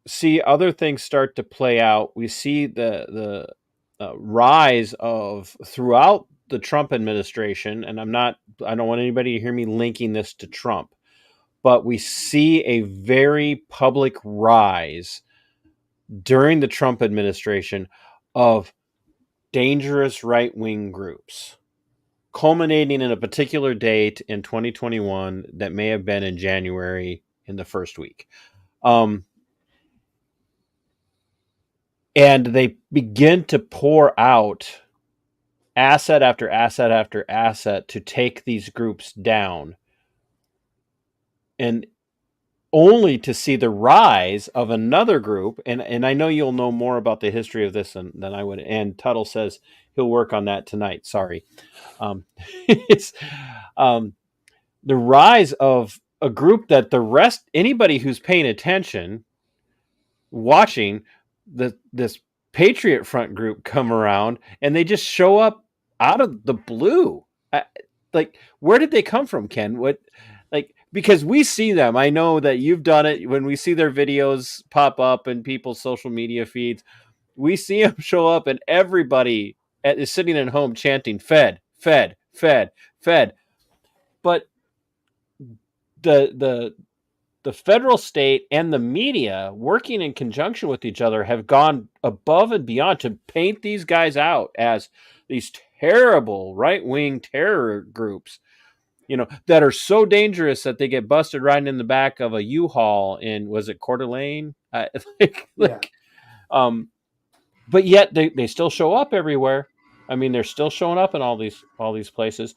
see other things start to play out. We see the rise of throughout the Trump administration, and I don't want anybody to hear me linking this to Trump, but we see a very public rise during the Trump administration of dangerous right-wing groups, culminating in a particular date in 2021 that may have been in January in the first week. And they begin to pour out asset after asset after asset to take these groups down, and only to see the rise of another group. And I know you'll know more about the history of this than I would. And Tuttle says he'll work on that tonight. Sorry. It's the rise of a group that anybody who's paying attention, watching this Patriot Front group come around, and they just show up out of the blue. Like, where did they come from, Ken? Because we see them. I know that you've done it. When we see their videos pop up in people's social media feeds, we see them show up, and everybody is sitting at home chanting "Fed, Fed, Fed, Fed." But the federal, state, and the media, working in conjunction with each other, have gone above and beyond to paint these guys out as these terrible right-wing terror groups, that are so dangerous that they get busted riding in the back of a U-Haul in, was it Coeur d'Alene? Yeah. But yet they still show up everywhere. I mean, they're still showing up in all these places.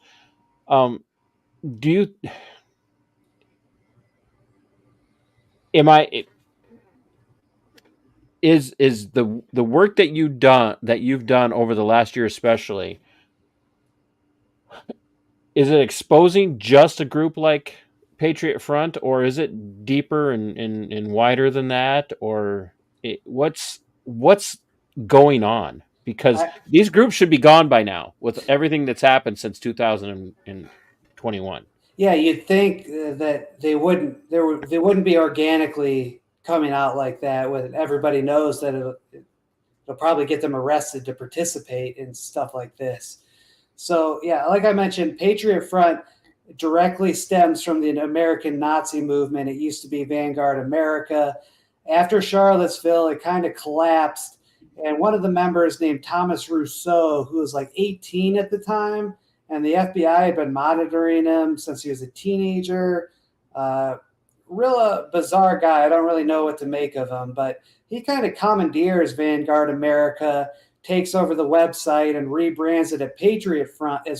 Is the work that you've done over the last year especially, is it exposing just a group like Patriot Front, or is it deeper and wider than that, or what's going on? Because these groups should be gone by now with everything that's happened since 2021. Yeah, you'd think that they wouldn't be organically coming out like that. When everybody knows that it'll probably get them arrested to participate in stuff like this. So yeah, like I mentioned, Patriot Front directly stems from the American Nazi movement. It used to be Vanguard America. After Charlottesville, it kind of collapsed, and one of the members, named Thomas Rousseau, who was like 18 at the time, and the FBI had been monitoring him since he was a teenager. Real bizarre guy. I don't really know what to make of him, but he kind of commandeers Vanguard America, takes over the website, and rebrands it as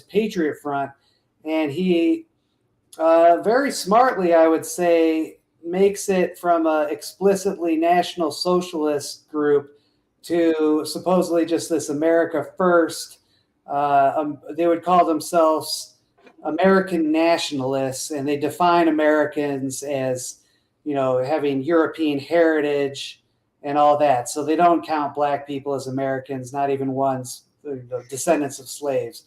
Patriot Front. And he very smartly, I would say, makes it from an explicitly National Socialist group to supposedly just this America First. They would call themselves American nationalists, and they define Americans as, having European heritage and all that. So they don't count black people as Americans, not even ones, descendants of slaves.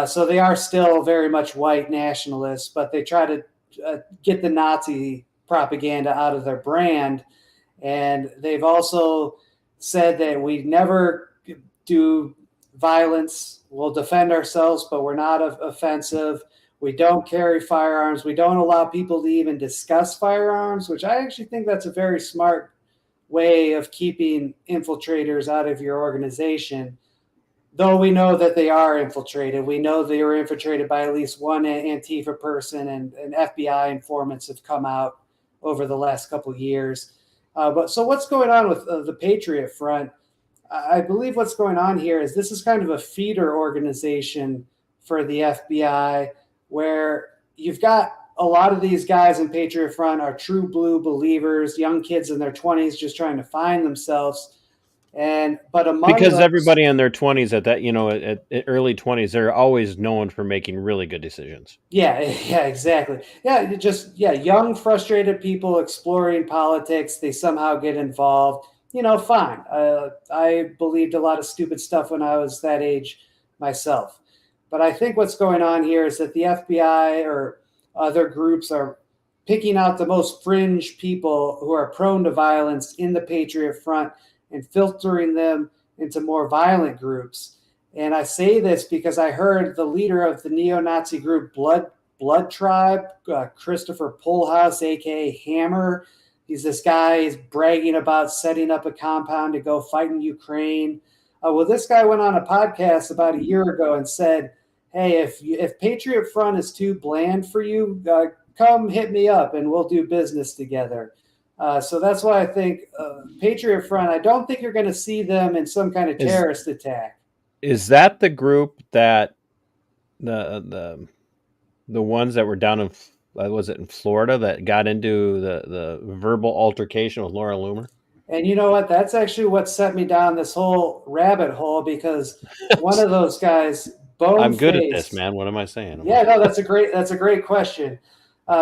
So they are still very much white nationalists, but they try to get the Nazi propaganda out of their brand. And they've also said that we never do violence. We'll defend ourselves, but we're not offensive. We don't carry firearms. We don't allow people to even discuss firearms, which I actually think that's a very smart way of keeping infiltrators out of your organization. Though we know that they are infiltrated. We know they were infiltrated by at least one Antifa person, and FBI informants have come out over the last couple of years. So what's going on with the Patriot Front? I believe what's going on here is this is kind of a feeder organization for the FBI, where you've got a lot of these guys in Patriot Front are true blue believers, young kids in their 20s just trying to find themselves. But among Because those, everybody in their 20s at early 20s, they're always known for making really good decisions. yeah, yeah, exactly. Yeah, young, frustrated people exploring politics. They somehow get involved. Fine. I believed a lot of stupid stuff when I was that age myself. But I think what's going on here is that the FBI or other groups are picking out the most fringe people who are prone to violence in the Patriot Front and filtering them into more violent groups. And I say this because I heard the leader of the neo-Nazi group Blood Tribe, Christopher Pohlhaus, aka Hammer. He's this guy. He's bragging about setting up a compound to go fight in Ukraine. Well, this guy went on a podcast about a year ago and said, "Hey, if Patriot Front is too bland for you, come hit me up and we'll do business together." So that's why I think Patriot Front. I don't think you're going to see them in some kind of terrorist attack. Is that the group that the ones that were down in was it in Florida that got into the verbal altercation with Laura Loomer? And you know what? That's actually what set me down this whole rabbit hole because one of those guys, Bone I'm good Face, at this, man. What am I saying? Yeah, no, that's a great question.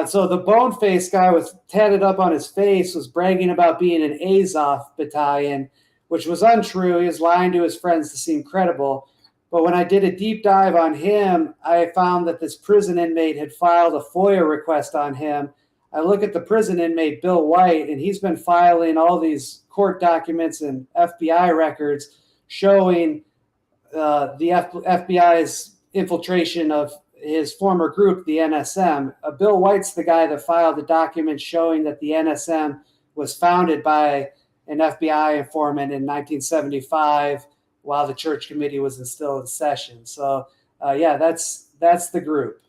So the Bone Face guy was tatted up on his face, was bragging about being an Azov battalion, which was untrue. He was lying to his friends to seem credible. But when I did a deep dive on him, I found that this prison inmate had filed a FOIA request on him. I look at the prison inmate, Bill White, and he's been filing all these court documents and FBI records showing the FBI's infiltration of his former group, the NSM. Bill White's the guy that filed the document showing that the NSM was founded by an FBI informant in 1975 while the church committee was still in session. So, that's the group,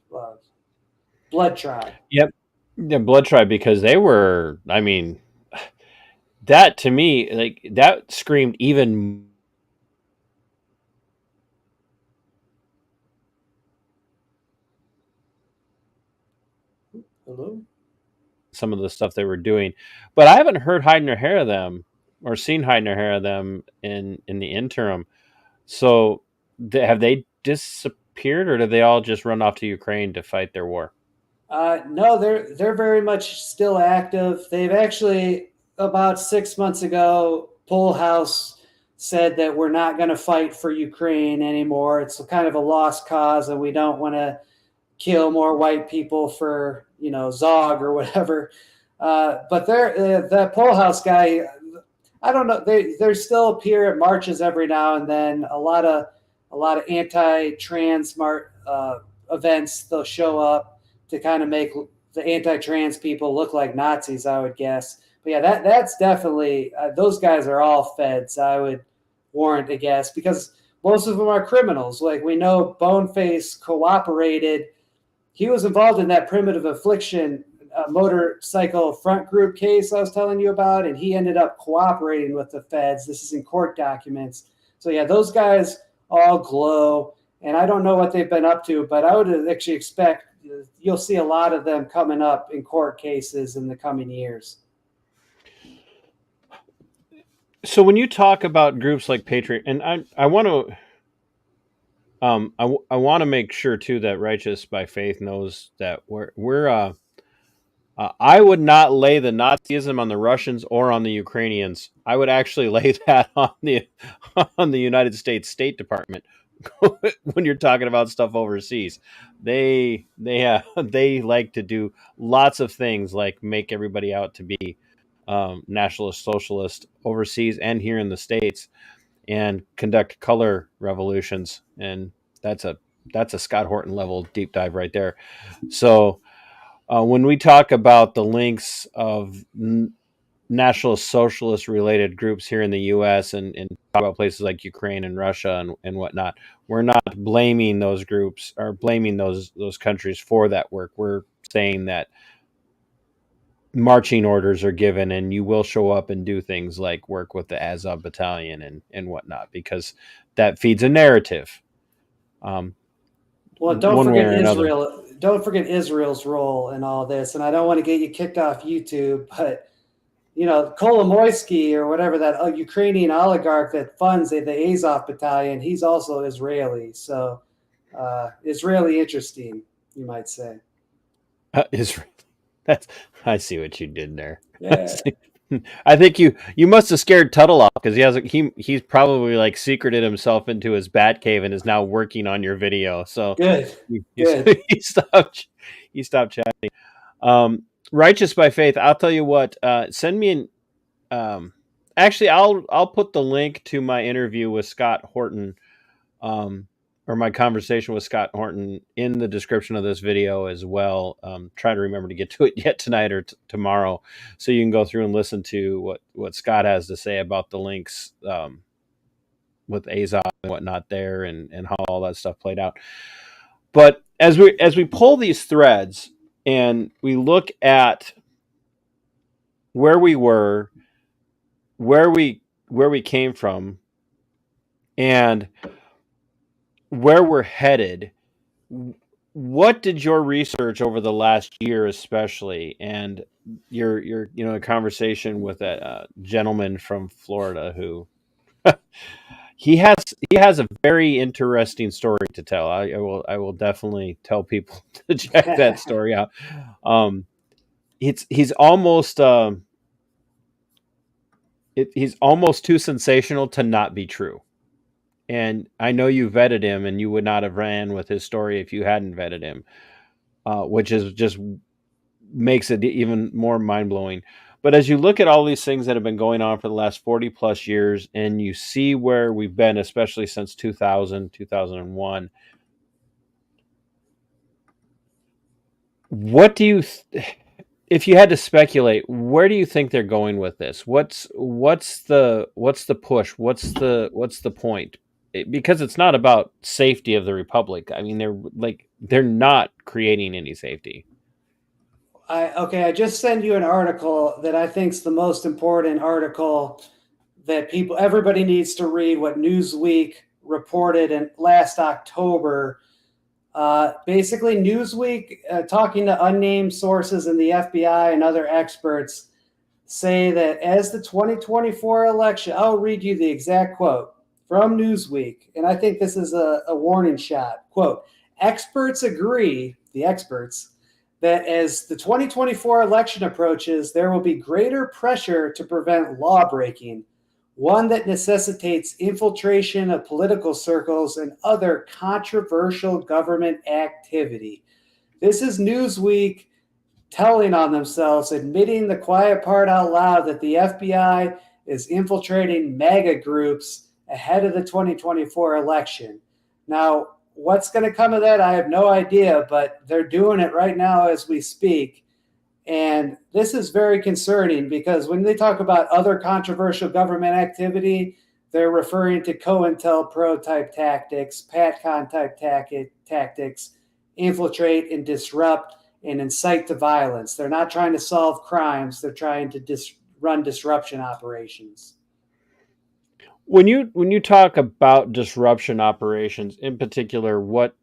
Blood Tribe. Yep. Yeah, Blood Tribe, because they were, I mean, that to me, like, that screamed even. Hello? Some of the stuff they were doing, but I haven't heard hide nor hair of them or seen hide nor hair of them in the interim. So have they disappeared, or did they all just run off to Ukraine to fight their war? No, they're very much still active. They've actually, about 6 months ago, Pohlhaus said that we're not going to fight for Ukraine anymore. It's kind of a lost cause, and we don't want to kill more white people for Zog or whatever. But that Pohlhaus guy, I don't know. They still appear at marches every now and then. A lot of anti-trans events. They'll show up to kind of make the anti-trans people look like Nazis, I would guess. But yeah, that's definitely those guys are all feds. I would warrant a guess because most of them are criminals. Like we know, Boneface cooperated. He was involved in that primitive affliction motorcycle front group case I was telling you about, and he ended up cooperating with the feds. This is in court documents. So yeah, those guys all glow, and I don't know what they've been up to, but I would actually expect you'll see a lot of them coming up in court cases in the coming years. So when you talk about groups like Patriot, and I want to, I want to make sure too that Righteous by Faith knows that we're I would not lay the Nazism on the Russians or on the Ukrainians. I would actually lay that on the United States State Department when you're talking about stuff overseas. They like to do lots of things, like make everybody out to be nationalist, socialist overseas and here in the States, and conduct color revolutions. And that's a Scott Horton level deep dive right there. So when we talk about the links of national socialist related groups here in the U.S. and talk about places like Ukraine and Russia and whatnot, we're not blaming those groups or blaming those countries for that work. We're saying that marching orders are given and you will show up and do things like work with the Azov battalion and whatnot, because that feeds a narrative. Well, don't forget Israel. Don't forget Israel's role in all this. And I don't want to get you kicked off YouTube, but Kolomoisky or whatever, that Ukrainian oligarch that funds the Azov battalion, he's also Israeli. So it's really interesting, you might say. Israel. That's I see what you did there. Yeah. I think you must have scared Tuttle off because he's probably like secreted himself into his bat cave and is now working on your video. So Good. he Good. he stopped chatting. Righteous by faith. I'll tell you what. Send me an. Actually, I'll put the link to my interview with Scott Horton, or my conversation with Scott Horton in the description of this video as well. Try to remember to get to it yet tonight or tomorrow, so you can go through and listen to what Scott has to say about the links with Azov and whatnot there, and how all that stuff played out. But as we pull these threads and we look at where we were, where we came from, and where we're headed, what did your research over the last year, especially, and your conversation with that gentleman from Florida who he has a very interesting story to tell. I will definitely tell people to check that story out. He's almost he's almost too sensational to not be true. And I know you vetted him, and you would not have ran with his story if you hadn't vetted him, which is just makes it even more mind blowing. But as you look at all these things that have been going on for the last 40 plus years, and you see where we've been, especially since 2000, 2001, what do you, if you had to speculate, where do you think they're going with this? What's the push? What's the point? Because it's not about safety of the republic. I mean, they're not creating any safety. I just sent you an article that I think is the most important article that everybody needs to read. What Newsweek reported in last October. Basically, Newsweek, talking to unnamed sources in the FBI and other experts, say that as the 2024 election, I'll read you the exact quote from Newsweek, and I think this is a warning shot. Quote, experts agree, the experts, that as the 2024 election approaches, there will be greater pressure to prevent law breaking, one that necessitates infiltration of political circles and other controversial government activity. This is Newsweek telling on themselves, admitting the quiet part out loud, that the FBI is infiltrating MAGA groups ahead of the 2024 election. Now, what's going to come of that, I have no idea, but they're doing it right now as we speak. And this is very concerning because when they talk about other controversial government activity, they're referring to COINTELPRO type tactics, PATCON type tactics, infiltrate and disrupt and incite to violence. They're not trying to solve crimes. They're trying to run disruption operations. When you talk about disruption operations in particular, what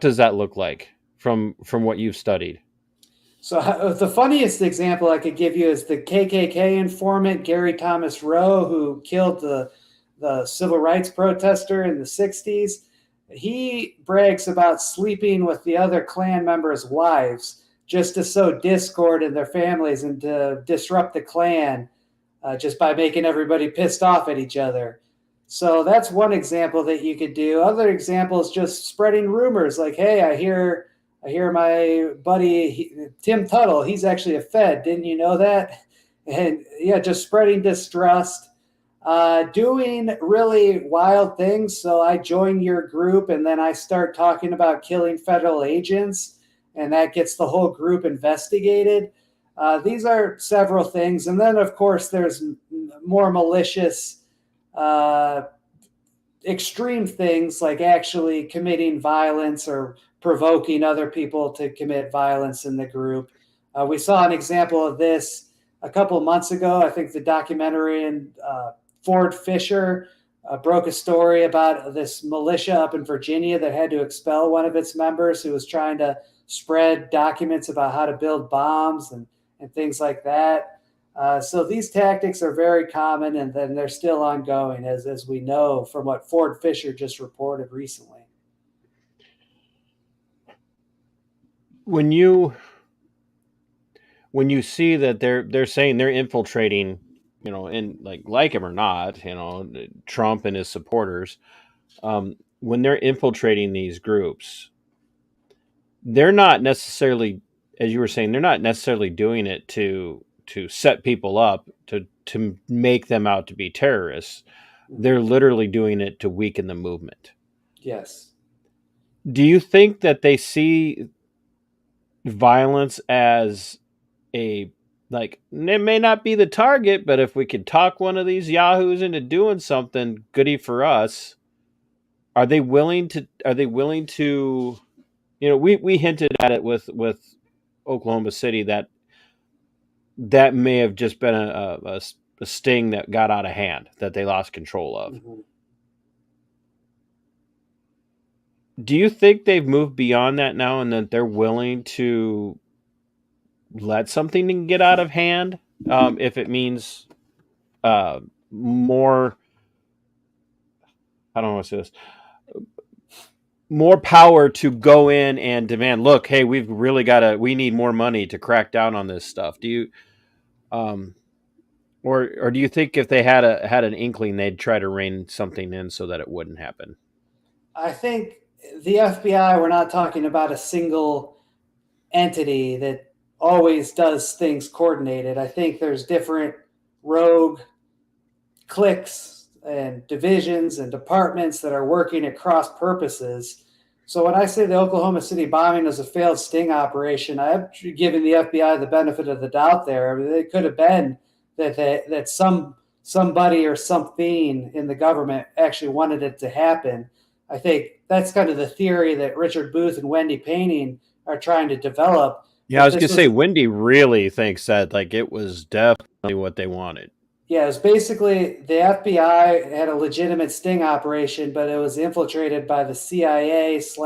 does that look like from what you've studied? So the funniest example I could give you is the KKK informant, Gary Thomas Rowe, who killed the civil rights protester in the 60s. He brags about sleeping with the other Klan members' wives just to sow discord in their families and to disrupt the Klan just by making everybody pissed off at each other. So that's one example that you could do. Other examples, just spreading rumors like, hey, I hear my buddy Tim Tuttle, he's actually a Fed. Didn't you know that? And yeah, just spreading distrust, doing really wild things. So I join your group and then I start talking about killing federal agents, and that gets the whole group investigated. These are several things. And then, of course, there's more malicious, extreme things like actually committing violence or provoking other people to commit violence in the group. We saw an example of this a couple of months ago. I think the documentarian Ford Fisher broke a story about this militia up in Virginia that had to expel one of its members who was trying to spread documents about how to build bombs and things like that. So these tactics are very common, and then they're still ongoing, as we know from what Ford Fisher just reported recently. When you see that they're saying they're infiltrating, and like him or not, Trump and his supporters, when they're infiltrating these groups, they're not necessarily, as you were saying, they're not necessarily doing it to set people up to make them out to be terrorists. They're literally doing it to weaken the movement. Yes. Do you think that they see violence as it may not be the target, but if we could talk one of these yahoos into doing something, goody for us? Are they willing to we hinted at it with Oklahoma City that may have just been a sting that got out of hand, that they lost control of. Mm-hmm. Do you think they've moved beyond that now, and that they're willing to let something get out of hand, if it means more? I don't want to say this. More power to go in and demand, look, hey, we need more money to crack down on this stuff. Do you, or do you think if they had an inkling, they'd try to rein something in so that it wouldn't happen? I think the FBI, we're not talking about a single entity that always does things coordinated. I think there's different rogue cliques and divisions and departments that are working at cross purposes. So when I say the Oklahoma City bombing was a failed sting operation, I'm giving the FBI the benefit of the doubt there. I mean, it could have been that somebody or something in the government actually wanted it to happen. I think that's kind of the theory that Richard Booth and Wendy Painting are trying to develop. Yeah, I was going to say, Wendy really thinks that it was definitely what they wanted. Yeah, it was basically the FBI had a legitimate sting operation, but it was infiltrated by the CIA /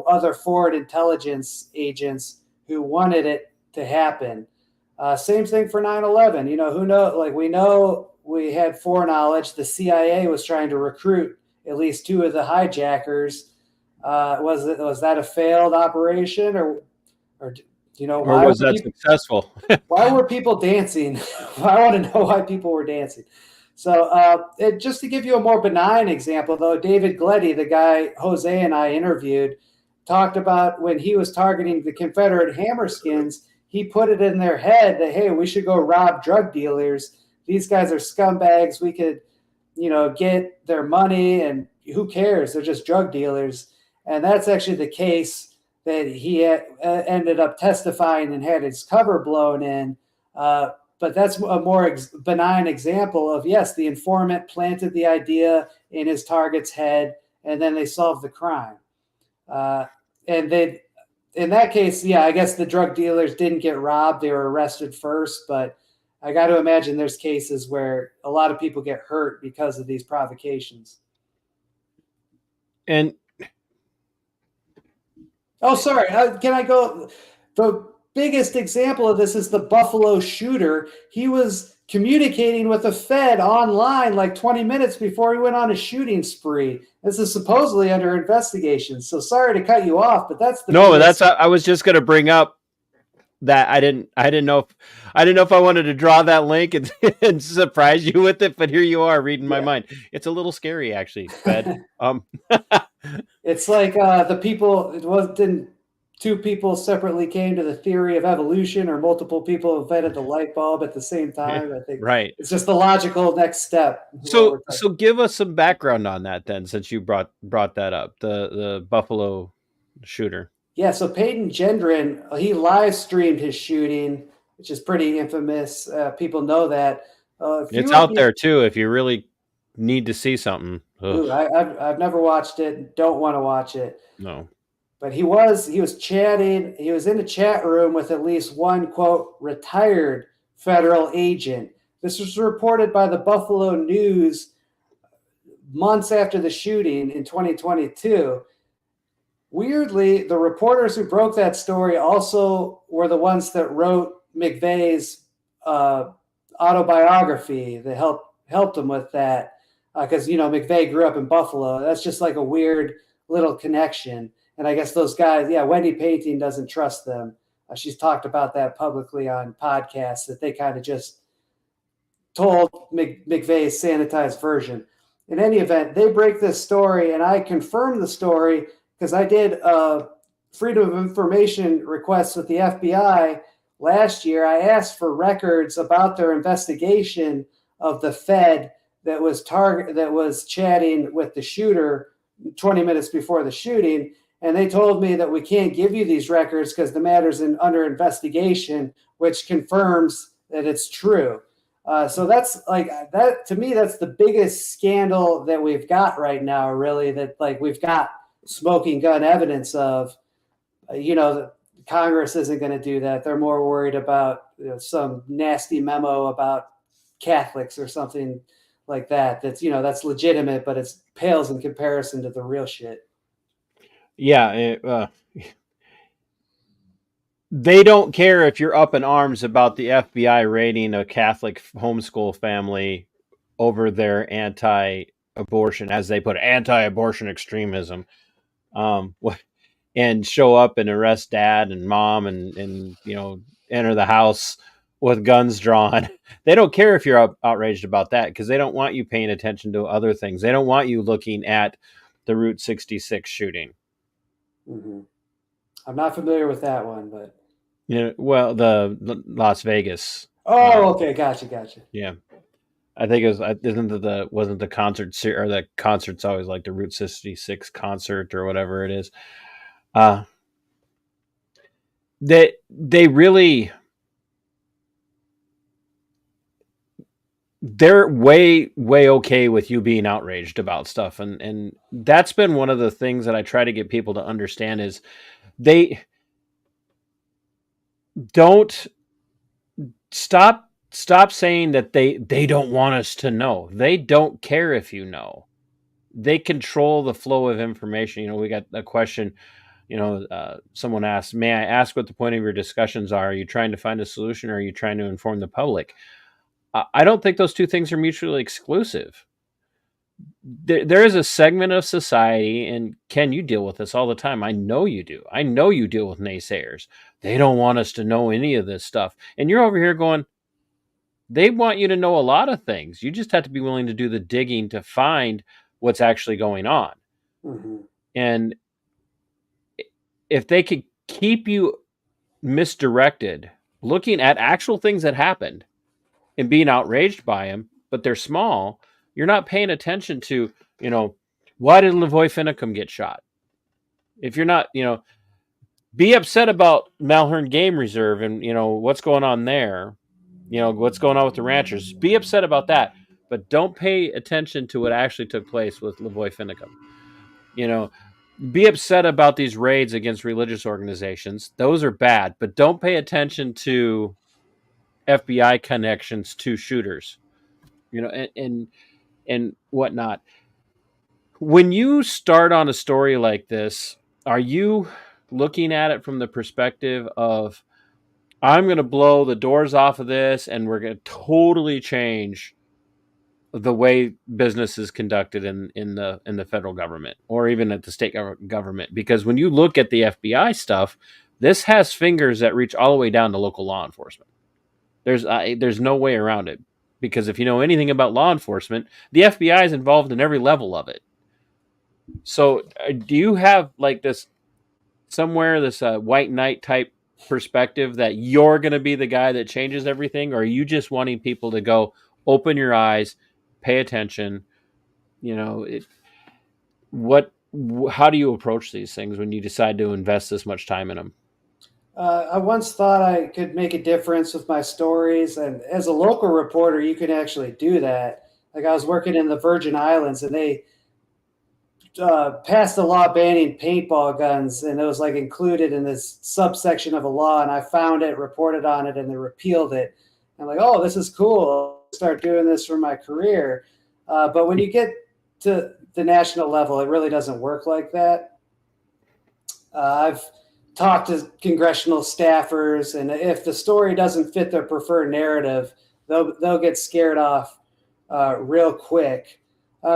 other foreign intelligence agents who wanted it to happen. Same thing for 9/11. Who knows? We know we had foreknowledge. The CIA was trying to recruit at least 2 of the hijackers. Was that a failed operation, or or was that successful? Why were people dancing? I want to know why people were dancing. So just to give you a more benign example, though, David Gleddy, the guy Jose and I interviewed, talked about when he was targeting the Confederate Hammerskins, he put it in their head that, hey, we should go rob drug dealers. These guys are scumbags. We could, get their money, and who cares? They're just drug dealers. And that's actually the case that he ended up testifying and had his cover blown in. But that's a more benign example of, yes, the informant planted the idea in his target's head, and then they solved the crime. And in that case, yeah, I guess the drug dealers didn't get robbed. They were arrested first, but I got to imagine there's cases where a lot of people get hurt because of these provocations. And oh, sorry. Can I go? The biggest example of this is the Buffalo shooter. He was communicating with a Fed online 20 minutes before he went on a shooting spree. This is supposedly under investigation. So sorry to cut you off, but that's the biggest... I was just going to bring up that I didn't know if I wanted to draw that link and surprise you with it, but here you are reading my mind. It's a little scary, actually, Fed. It's like the people. Didn't 2 people separately came to the theory of evolution, or multiple people invented the light bulb at the same time? I think right. It's just the logical next step. So give us some background on that then, since you brought that up, the Buffalo shooter. Yeah, so Peyton Gendron, he live streamed his shooting, which is pretty infamous. People know that. It's out there too if you really need to see something. Ooh, I've never watched it. Don't want to watch it. No. But he was chatting. He was in a chat room with at least one, quote, retired federal agent. This was reported by the Buffalo News months after the shooting in 2022. Weirdly, the reporters who broke that story also were the ones that wrote McVeigh's autobiography that helped him with that, because McVeigh grew up in Buffalo. That's just like a weird little connection. And I guess those guys, Wendy Painting doesn't trust them. She's talked about that publicly on podcasts, that they kind of just told McVeigh's sanitized version. In any event, they break this story, and I confirmed the story because I did a Freedom of Information request with the FBI last year. I asked for records about their investigation of the Fed that was chatting with the shooter 20 minutes before the shooting. And they told me that we can't give you these records because the matter's under investigation, which confirms that it's true. So that's like that to me. That's the biggest scandal that we've got right now. Really, that like we've got smoking gun evidence of. Congress isn't going to do that. They're more worried about some nasty memo about Catholics or something like that. That's legitimate, but it pales in comparison to the real shit. Yeah. They don't care if you're up in arms about the FBI raiding a Catholic homeschool family over their anti-abortion, as they put it, anti-abortion extremism, and show up and arrest dad and mom and enter the house with guns drawn. They don't care if you're outraged about that because they don't want you paying attention to other things. They don't want you looking at the Route 66 shooting. Mm-hmm. I'm not familiar with that one, but well, the Las Vegas. Oh, okay, gotcha. Yeah, I think it was. Wasn't the concert or the concert's always like the Route 66 concert or whatever it is. They really. They're way okay with you being outraged about stuff, and that's been one of the things that I try to get people to understand is they don't stop saying that they don't want us to know. They don't care if you know. They control the flow of information. We got a question. Someone asked, "May I ask what the point of your discussions are? Are you trying to find a solution, or are you trying to inform the public?" I don't think those two things are mutually exclusive. There is a segment of society, and Ken, you deal with this all the time. I know you do. I know you deal with naysayers. They don't want us to know any of this stuff. And you're over here going, they want you to know a lot of things. You just have to be willing to do the digging to find what's actually going on. Mm-hmm. And if they could keep you misdirected, looking at actual things that happened and being outraged by them, but they're small, you're not paying attention to, why did Lavoy Finicum get shot? If you're not, be upset about Malhern Game Reserve and, what's going on there, what's going on with the ranchers. Be upset about that, but don't pay attention to what actually took place with Lavoy Finicum. Be upset about these raids against religious organizations. Those are bad, but don't pay attention to FBI connections to shooters, and whatnot. When you start on a story like this, are you looking at it from the perspective of, I'm going to blow the doors off of this and we're going to totally change the way business is conducted in the federal government or even at the state government? Because when you look at the FBI stuff, this has fingers that reach all the way down to local law enforcement. There's no way around it, because if you know anything about law enforcement, the FBI is involved in every level of it. So do you have like this white knight type perspective that you're going to be the guy that changes everything? Or are you just wanting people to go, open your eyes, pay attention? How do you approach these things when you decide to invest this much time in them? I once thought I could make a difference with my stories, and as a local reporter, you can actually do that. Like I was working in the Virgin Islands, and they passed a law banning paintball guns, and it was like included in this subsection of a law. And I found it, reported on it, and they repealed it. I'm like, oh, this is cool. I'll start doing this for my career. But when you get to the national level, it really doesn't work like that. I've talk to congressional staffers, and if the story doesn't fit their preferred narrative, they'll get scared off real quick.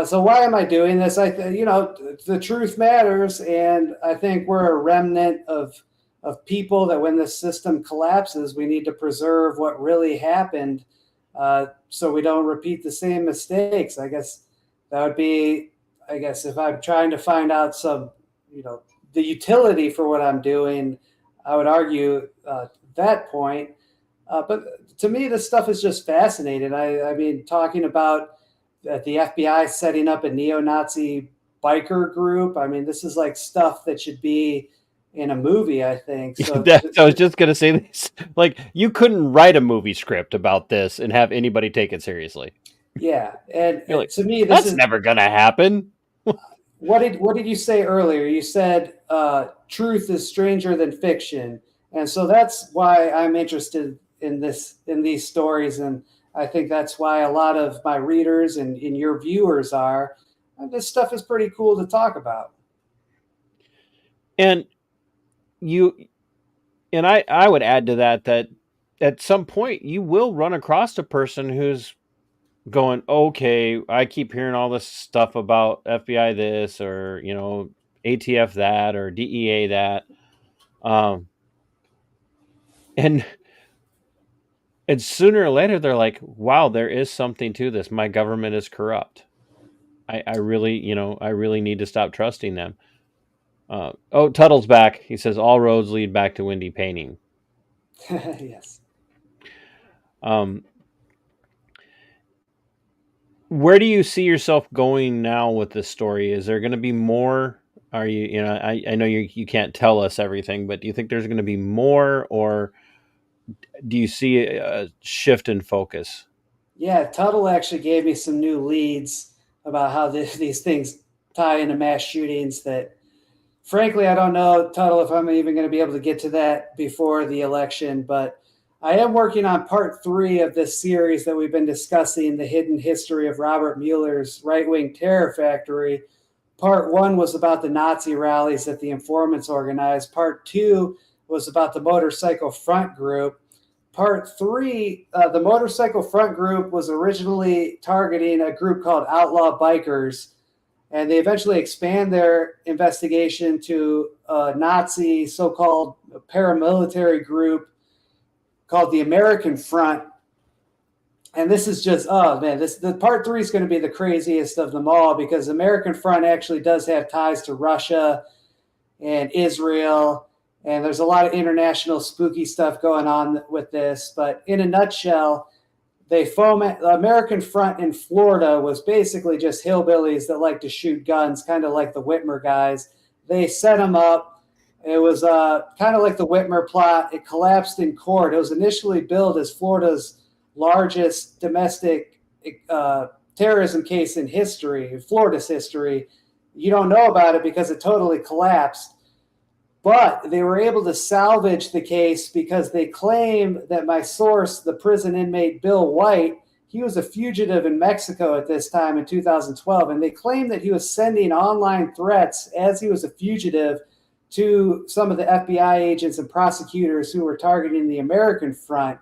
So why am I doing this? The truth matters, and I think we're a remnant of people that when this system collapses, we need to preserve what really happened, so we don't repeat the same mistakes. I guess that would be, if I'm trying to find out the utility for what I'm doing, I would argue that point. But to me, this stuff is just fascinating. I mean, talking about the FBI setting up a neo-Nazi biker group. I mean, this is like stuff that should be in a movie, I think. So I was just going to say this. Like, you couldn't write a movie script about this and have anybody take it seriously. Yeah. And like, to me, that's never going to happen. What did you say earlier? You said truth is stranger than fiction. And so that's why I'm interested in these stories. And I think that's why a lot of my readers and your viewers are. And this stuff is pretty cool to talk about. And I would add to that at some point you will run across a person who's going, okay, I keep hearing all this stuff about FBI this, or, ATF that, or DEA that. And sooner or later they're like, wow, there is something to this. My government is corrupt. I really need to stop trusting them. Tuttle's back. He says all roads lead back to Windy Painting. Yes. Where do you see yourself going now with this story? Is there going to be more? Are you, I know you can't tell us everything, but do you think there's going to be more, or do you see a shift in focus? Yeah, Tuttle actually gave me some new leads about how these things tie into mass shootings that, frankly, I don't know, Tuttle, if I'm even going to be able to get to that before the election, but I am working on part 3 of this series that we've been discussing, the hidden history of Robert Mueller's right-wing terror factory. Part 1 was about the Nazi rallies that the informants organized. Part 2 was about the Motorcycle Front Group. Part 3, the Motorcycle Front Group was originally targeting a group called Outlaw Bikers, and they eventually expand their investigation to a Nazi so-called paramilitary group called the American Front. And this is just, the part 3 is going to be the craziest of them all, because American Front actually does have ties to Russia and Israel, and there's a lot of international spooky stuff going on with this. But in a nutshell, the American Front in Florida was basically just hillbillies that like to shoot guns, kind of like the Whitmer guys. They set them up. It was kind of like the Whitmer plot. It collapsed in court. It was initially billed as Florida's largest domestic terrorism case in history, Florida's history. You don't know about it because it totally collapsed. But they were able to salvage the case because they claim that my source, the prison inmate Bill White, he was a fugitive in Mexico at this time in 2012. And they claim that he was sending online threats as he was a fugitive to some of the FBI agents and prosecutors who were targeting the American Front.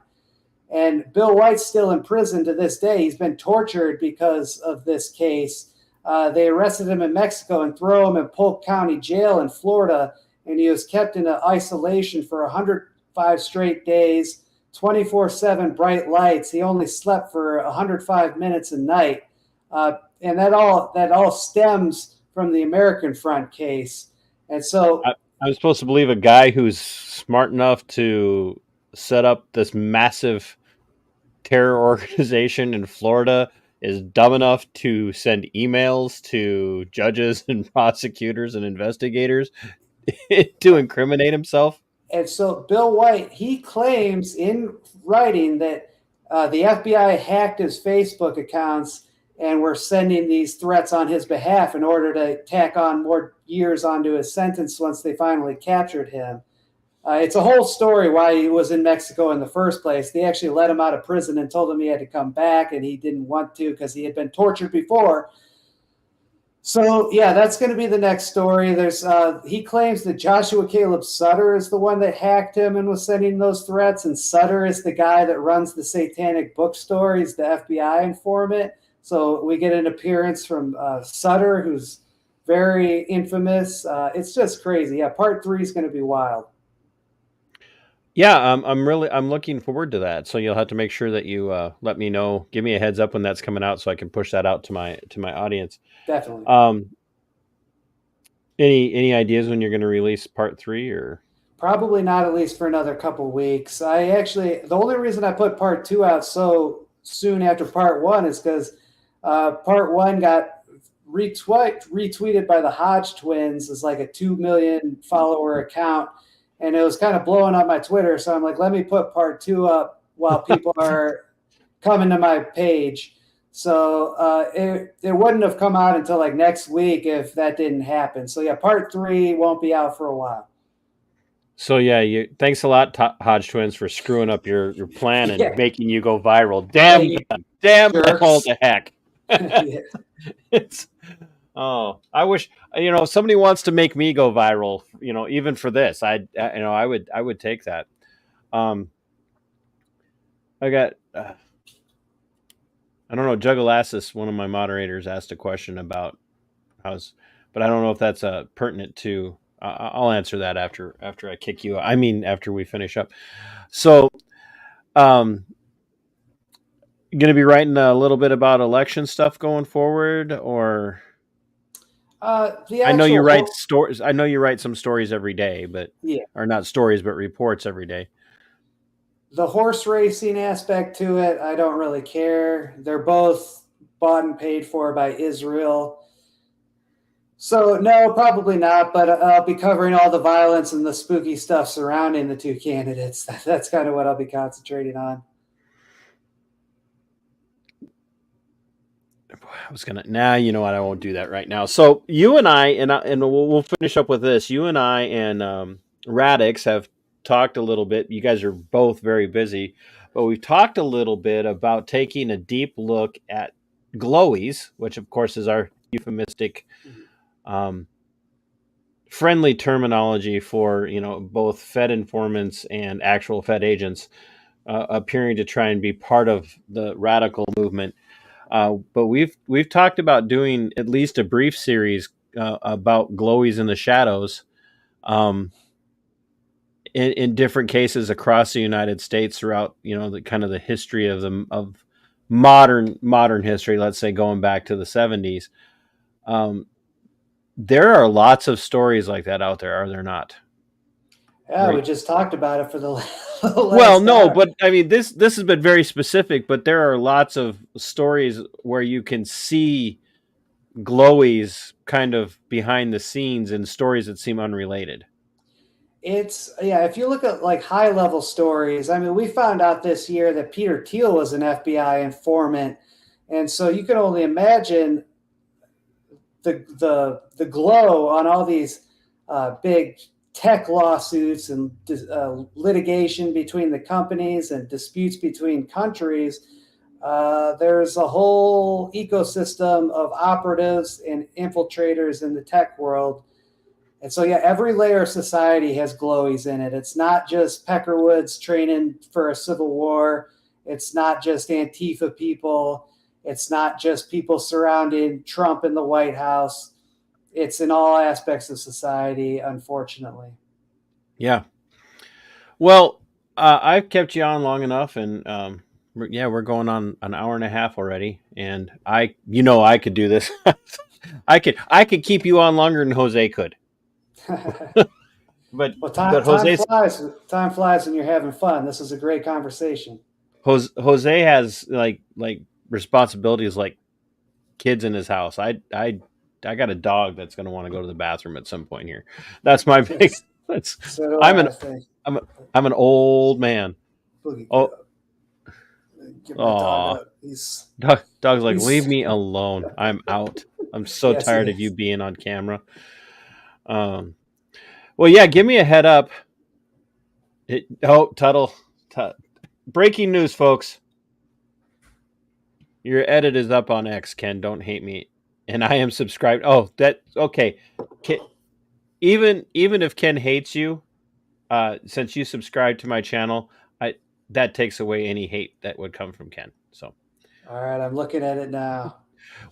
And Bill White's still in prison to this day. He's been tortured because of this case. They arrested him in Mexico and throw him in Polk County Jail in Florida. And he was kept in isolation for 105 straight days, 24/7 bright lights. He only slept for 105 minutes a night. And that all stems from the American Front case. And so I'm supposed to believe a guy who's smart enough to set up this massive terror organization in Florida is dumb enough to send emails to judges and prosecutors and investigators to incriminate himself. And so Bill White, he claims in writing that the FBI hacked his Facebook accounts and were sending these threats on his behalf in order to tack on more years onto his sentence once they finally captured him. It's a whole story why he was in Mexico in the first place. They actually let him out of prison and told him he had to come back, and he didn't want to because he had been tortured before. So yeah, that's going to be the next story. There's he claims that Joshua Caleb Sutter is the one that hacked him and was sending those threats, and Sutter is the guy that runs the Satanic Bookstore. He's the FBI informant. So we get an appearance from Sutter, who's very infamous. It's just crazy. Yeah, part 3 is going to be wild. Yeah, I'm looking forward to that. So you'll have to make sure that you let me know, give me a heads up when that's coming out, so I can push that out to my audience. Definitely. Um, any ideas when you're going to release part 3 or? Probably not, at least for another couple weeks. The only reason I put part 2 out so soon after part 1 is because part 1 got retweeted by the Hodge twins as like a 2 million follower account. And it was kind of blowing up my Twitter. So I'm like, let me put part 2 up while people are coming to my page. So it wouldn't have come out until like next week if that didn't happen. So yeah, part 3 won't be out for a while. So yeah, thanks a lot, Hodge twins, for screwing up your plan and Yeah. making you go viral. Damn Yeah, them, damn them jerks. all to heck. Yeah. It's I wish somebody wants to make me go viral. Even for this, I would take that. I got. I don't know. Jugglassus, one of my moderators, asked a question about how's, but I don't know if that's pertinent to. I'll answer that after I kick you. I mean, after we finish up. So, going to be writing a little bit about election stuff going forward, or I know you write stories. I know you write some stories every day, but yeah, or not stories, but reports every day. the horse racing aspect to it, I don't really care. They're both bought and paid for by Israel. So no, probably not. But I'll be covering all the violence and the spooky stuff surrounding the two candidates. That's kind of what I'll be concentrating on. I was gonna. Nah, you know what? I won't do that right now. So you and I, and we'll finish up with this. You and I and Radix have talked a little bit. You guys are both very busy, but we've talked a little bit about taking a deep look at glowies, which of course is our euphemistic, friendly terminology for both Fed informants and actual Fed agents appearing to try and be part of the radical movement. But we've talked about doing at least a brief series about glowies in the shadows, in different cases across the United States throughout the kind of the history of modern history. Let's say going back to the 70s. There are lots of stories like that out there, are there not? Yeah, Right. we just talked about it for the last Well, no, hour. but I mean this has been very specific, but there are lots of stories where you can see glowies kind of behind the scenes in stories that seem unrelated. If you look at like high level stories, I mean, we found out this year that Peter Thiel was an FBI informant. And so you can only imagine the glow on all these big tech lawsuits and litigation between the companies and disputes between countries. There's a whole ecosystem of operatives and infiltrators in the tech world. And so, yeah, every layer of society has glowies in it. It's not just Peckerwoods training for a civil war. It's not just Antifa people. It's not just people surrounding Trump in the White House. It's in all aspects of society, unfortunately. Yeah. Well, I've kept you on long enough, and we're going on an hour and a half already, and I could do this. I could keep you on longer than Jose could. But Well, but Jose flies. Time flies when you're having fun. This is a great conversation. Jose has like responsibilities like kids in his house. I got a dog that's going to want to go to the bathroom at some point here. That's my big. That's So do I'm I, an I think. I'm an old man. Boogie, Oh, give my dog up. dog's like, leave me alone. I'm out. I'm so Yes, tired he of you is. being on camera. Well, yeah, give me a head up. Tuttle. Breaking news, folks. Your edit is up on X, Ken. Don't hate me and I am subscribed. Oh, that okay. Even if Ken hates you, since you subscribe to my channel, that takes away any hate that would come from Ken. So, All right, I'm looking at it now.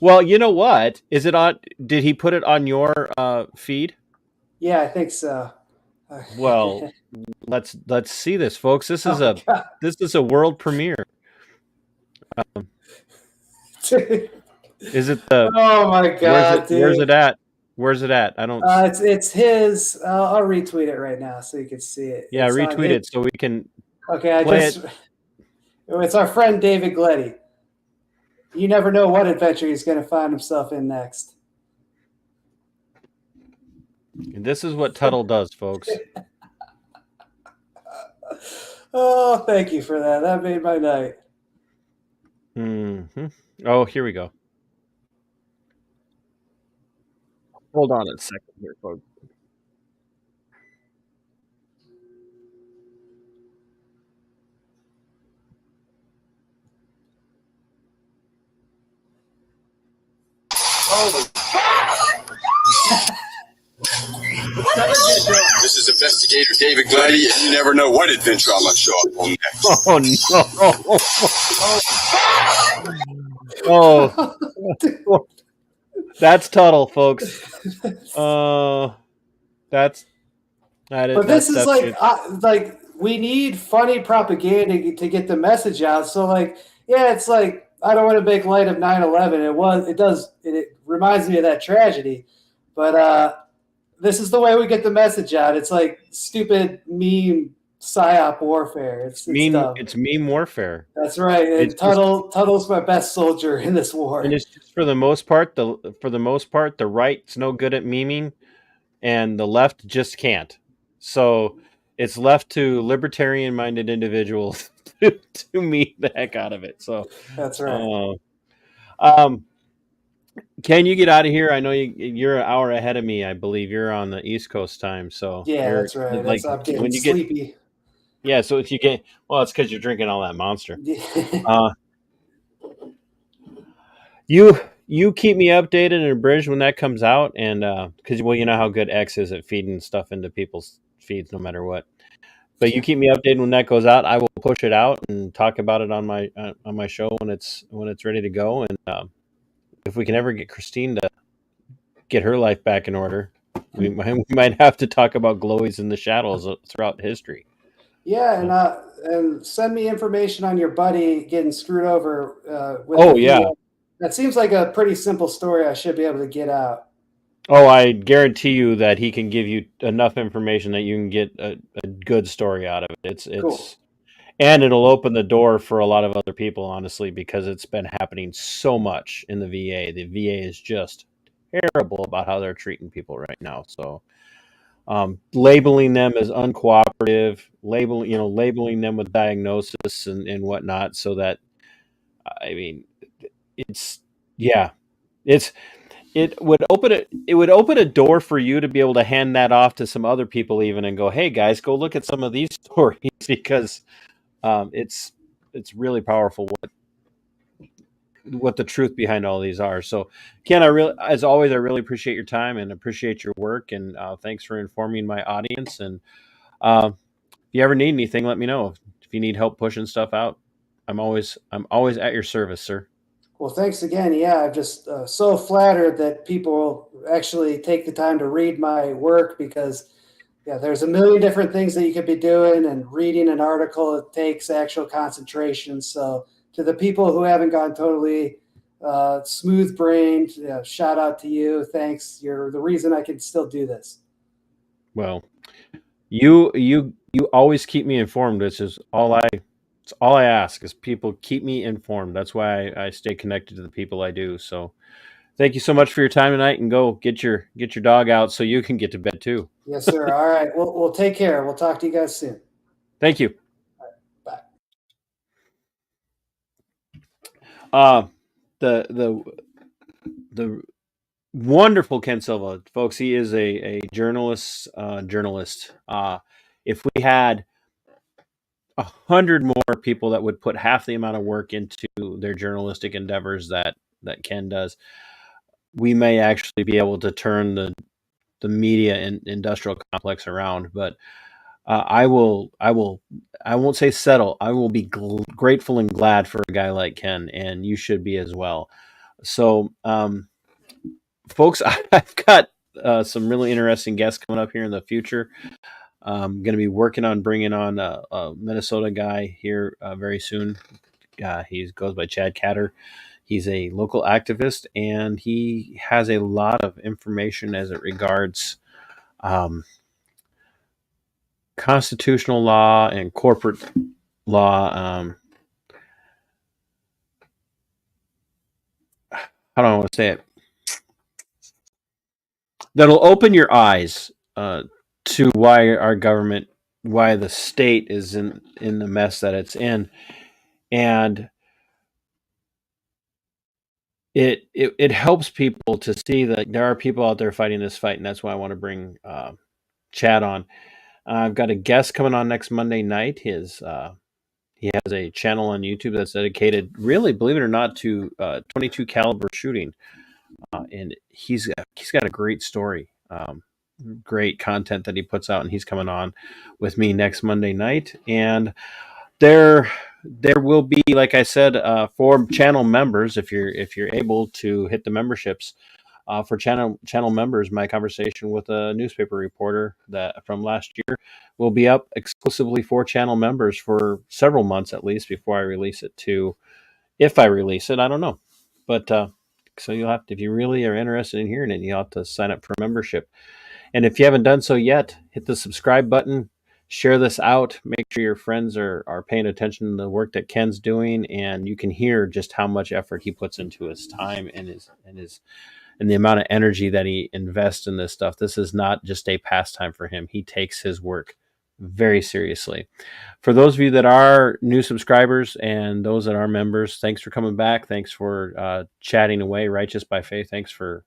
well, you know what? Is it on? Did he put it on your feed? Yeah, I think so. Well, let's see this, folks. This is Oh my God. this is a world premiere. Is it the? Oh my God, dude. Where's it at? Where's it at? I don't. It's his. I'll retweet it right now so you can see it. Yeah, It's on retweet it so we can Okay, play it. It's our friend David Gletty. You never know what adventure he's going to find himself in next. And this is what Tuttle does, folks. Oh, thank you for that. That made my night. Mm-hmm. Oh, here we go. Hold on a second here, folks. This is investigator David Gletty, and you never know what adventure I might show up on next. Oh no! Oh, that's Tuttle, folks. That is. But this is like we need funny propaganda to get the message out. So like, yeah, it's like I don't want to make light of 9/11. It reminds me of that tragedy, but this is the way we get the message out. It's like stupid meme psyop warfare. It's dumb. It's meme warfare. That's right. And Tuttle's my best soldier in this war. And it's just for the most part, the right's no good at memeing, and the left just can't. So it's left to libertarian-minded individuals to meme the heck out of it. So that's right. Can you get out of here? I know you're an hour ahead of me. I believe you're on the East Coast time. So yeah, that's right. Like I'm getting when you sleepy. Yeah, so if you get it's because you're drinking all that Monster. You keep me updated and abridged when that comes out, and because you know how good X is at feeding stuff into people's feeds, no matter what. But you keep me updated when that goes out. I will push it out and talk about it on my show when it's ready to go. And if we can ever get Christine to get her life back in order, we might have to talk about glowies in the shadows throughout history. Yeah, and send me information on your buddy getting screwed over. That seems like a pretty simple story. I should be able to get out. Oh, I guarantee you that he can give you enough information that you can get a good story out of it. It's cool. And it'll open the door for a lot of other people, honestly, because it's been happening so much in the VA. The VA is just terrible about how they're treating people right now. So labeling them as uncooperative, labeling them with diagnosis and whatnot, so that, I mean, it would open a door for you to be able to hand that off to some other people even and go, hey guys, go look at some of these stories, because it's really powerful what the truth behind all these are. So Ken, as always, I really appreciate your time and appreciate your work, and thanks for informing my audience. And if you ever need anything, let me know. If you need help pushing stuff out, I'm always at your service, sir. Well, thanks again. Yeah, I'm just so flattered that people actually take the time to read my work, because there's a million different things that you could be doing, and reading an article, it takes actual concentration. So to the people who haven't gone totally smooth-brained, shout out to you. Thanks. You're the reason I can still do this. Well, you always keep me informed, which is all I ask, is people keep me informed. That's why I stay connected to the people I do. So thank you so much for your time tonight, and go get your dog out so you can get to bed too. Yes, sir. All right. We'll take care. We'll talk to you guys soon. Thank you. Right. Bye. The wonderful Ken Silva, folks. He is a journalist. If we had 100 more people that would put half the amount of work into their journalistic endeavors that Ken does, we may actually be able to turn the media and industrial complex around. But I won't say settle. I will be grateful and glad for a guy like Ken, and you should be as well. So, folks, I've got some really interesting guests coming up here in the future. I'm going to be working on bringing on a Minnesota guy here very soon. He goes by Chad Catter. He's a local activist, and he has a lot of information as it regards constitutional law and corporate law. How do I want to say it? That'll open your eyes to why our government, why the state is in the mess that it's in, and it helps people to see that there are people out there fighting this fight, and that's why I want to bring Chad on. I've got a guest coming on next Monday night. He has a channel on YouTube that's dedicated, really, believe it or not, to 22 caliber shooting, and he's got a great story, great content that he puts out, and he's coming on with me next Monday night. And there will be, like I said, for channel members, if you're able to hit the memberships. For channel members, my conversation with a newspaper reporter that from last year will be up exclusively for channel members for several months at least before I release it to. If I release it, I don't know, but so you'll have to, if you really are interested in hearing it, you'll have to sign up for a membership. And if you haven't done so yet, hit the subscribe button, share this out, make sure your friends are paying attention to the work that Ken's doing, and you can hear just how much effort he puts into his time and the amount of energy that he invests in this stuff. This is not just a pastime for him. He takes his work very seriously. For those of you that are new subscribers and those that are members, thanks for coming back. Thanks for chatting away, Righteous by Faith. Thanks for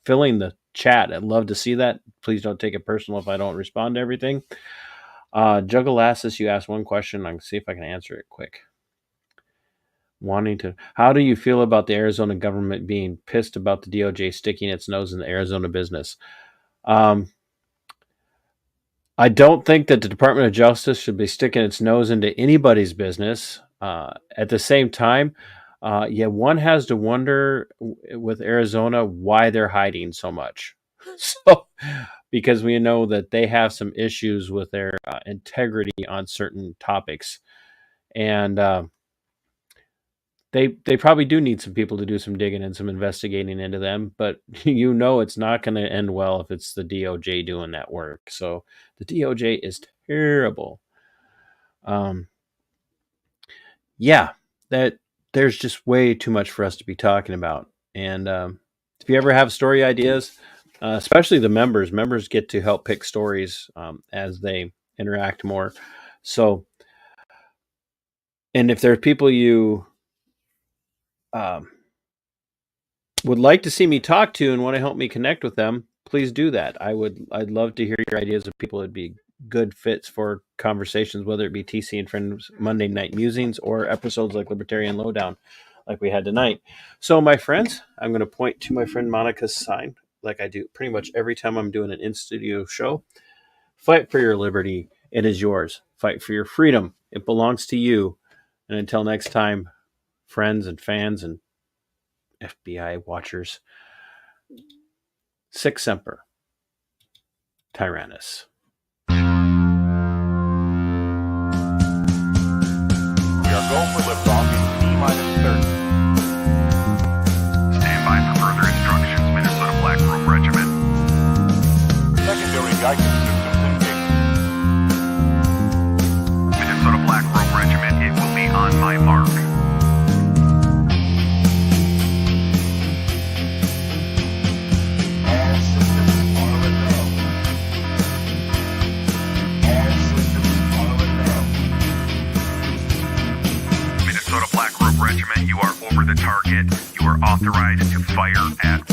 filling the chat. I'd love to see that. Please don't take it personal if I don't respond to everything. Jugglelassus, you asked one question. I can see if I can answer it quick. How do you feel about the Arizona government being pissed about the DOJ sticking its nose in the Arizona business? I don't think that the Department of Justice should be sticking its nose into anybody's business. At the same time, one has to wonder with Arizona why they're hiding so much. So, because we know that they have some issues with their integrity on certain topics, and They probably do need some people to do some digging and some investigating into them, but it's not going to end well if it's the DOJ doing that work. So the DOJ is terrible. There's just way too much for us to be talking about. And if you ever have story ideas, especially the members get to help pick stories as they interact more. So, and if there are people you would like to see me talk to and want to help me connect with them, please do that. I'd love to hear your ideas of people that'd be good fits for conversations, whether it be TC and Friends Monday Night Musings or episodes like Libertarian LowDown like we had tonight. So my friends, I'm going to point to my friend Monica's sign like I do pretty much every time I'm doing an in-studio show. Fight for your liberty. It is yours. Fight for your freedom. It belongs to you. And until next time, friends and fans and FBI watchers, Sic Semper Tyrannis. We are go for liftoff in T-minus 30. Stand by for further instructions, Minnesota Black Robe Regiment. Secondary guidance systems engaged. Minnesota Black Robe Regiment, it will be on my mark. Regiment, you are over the target. You are authorized to fire at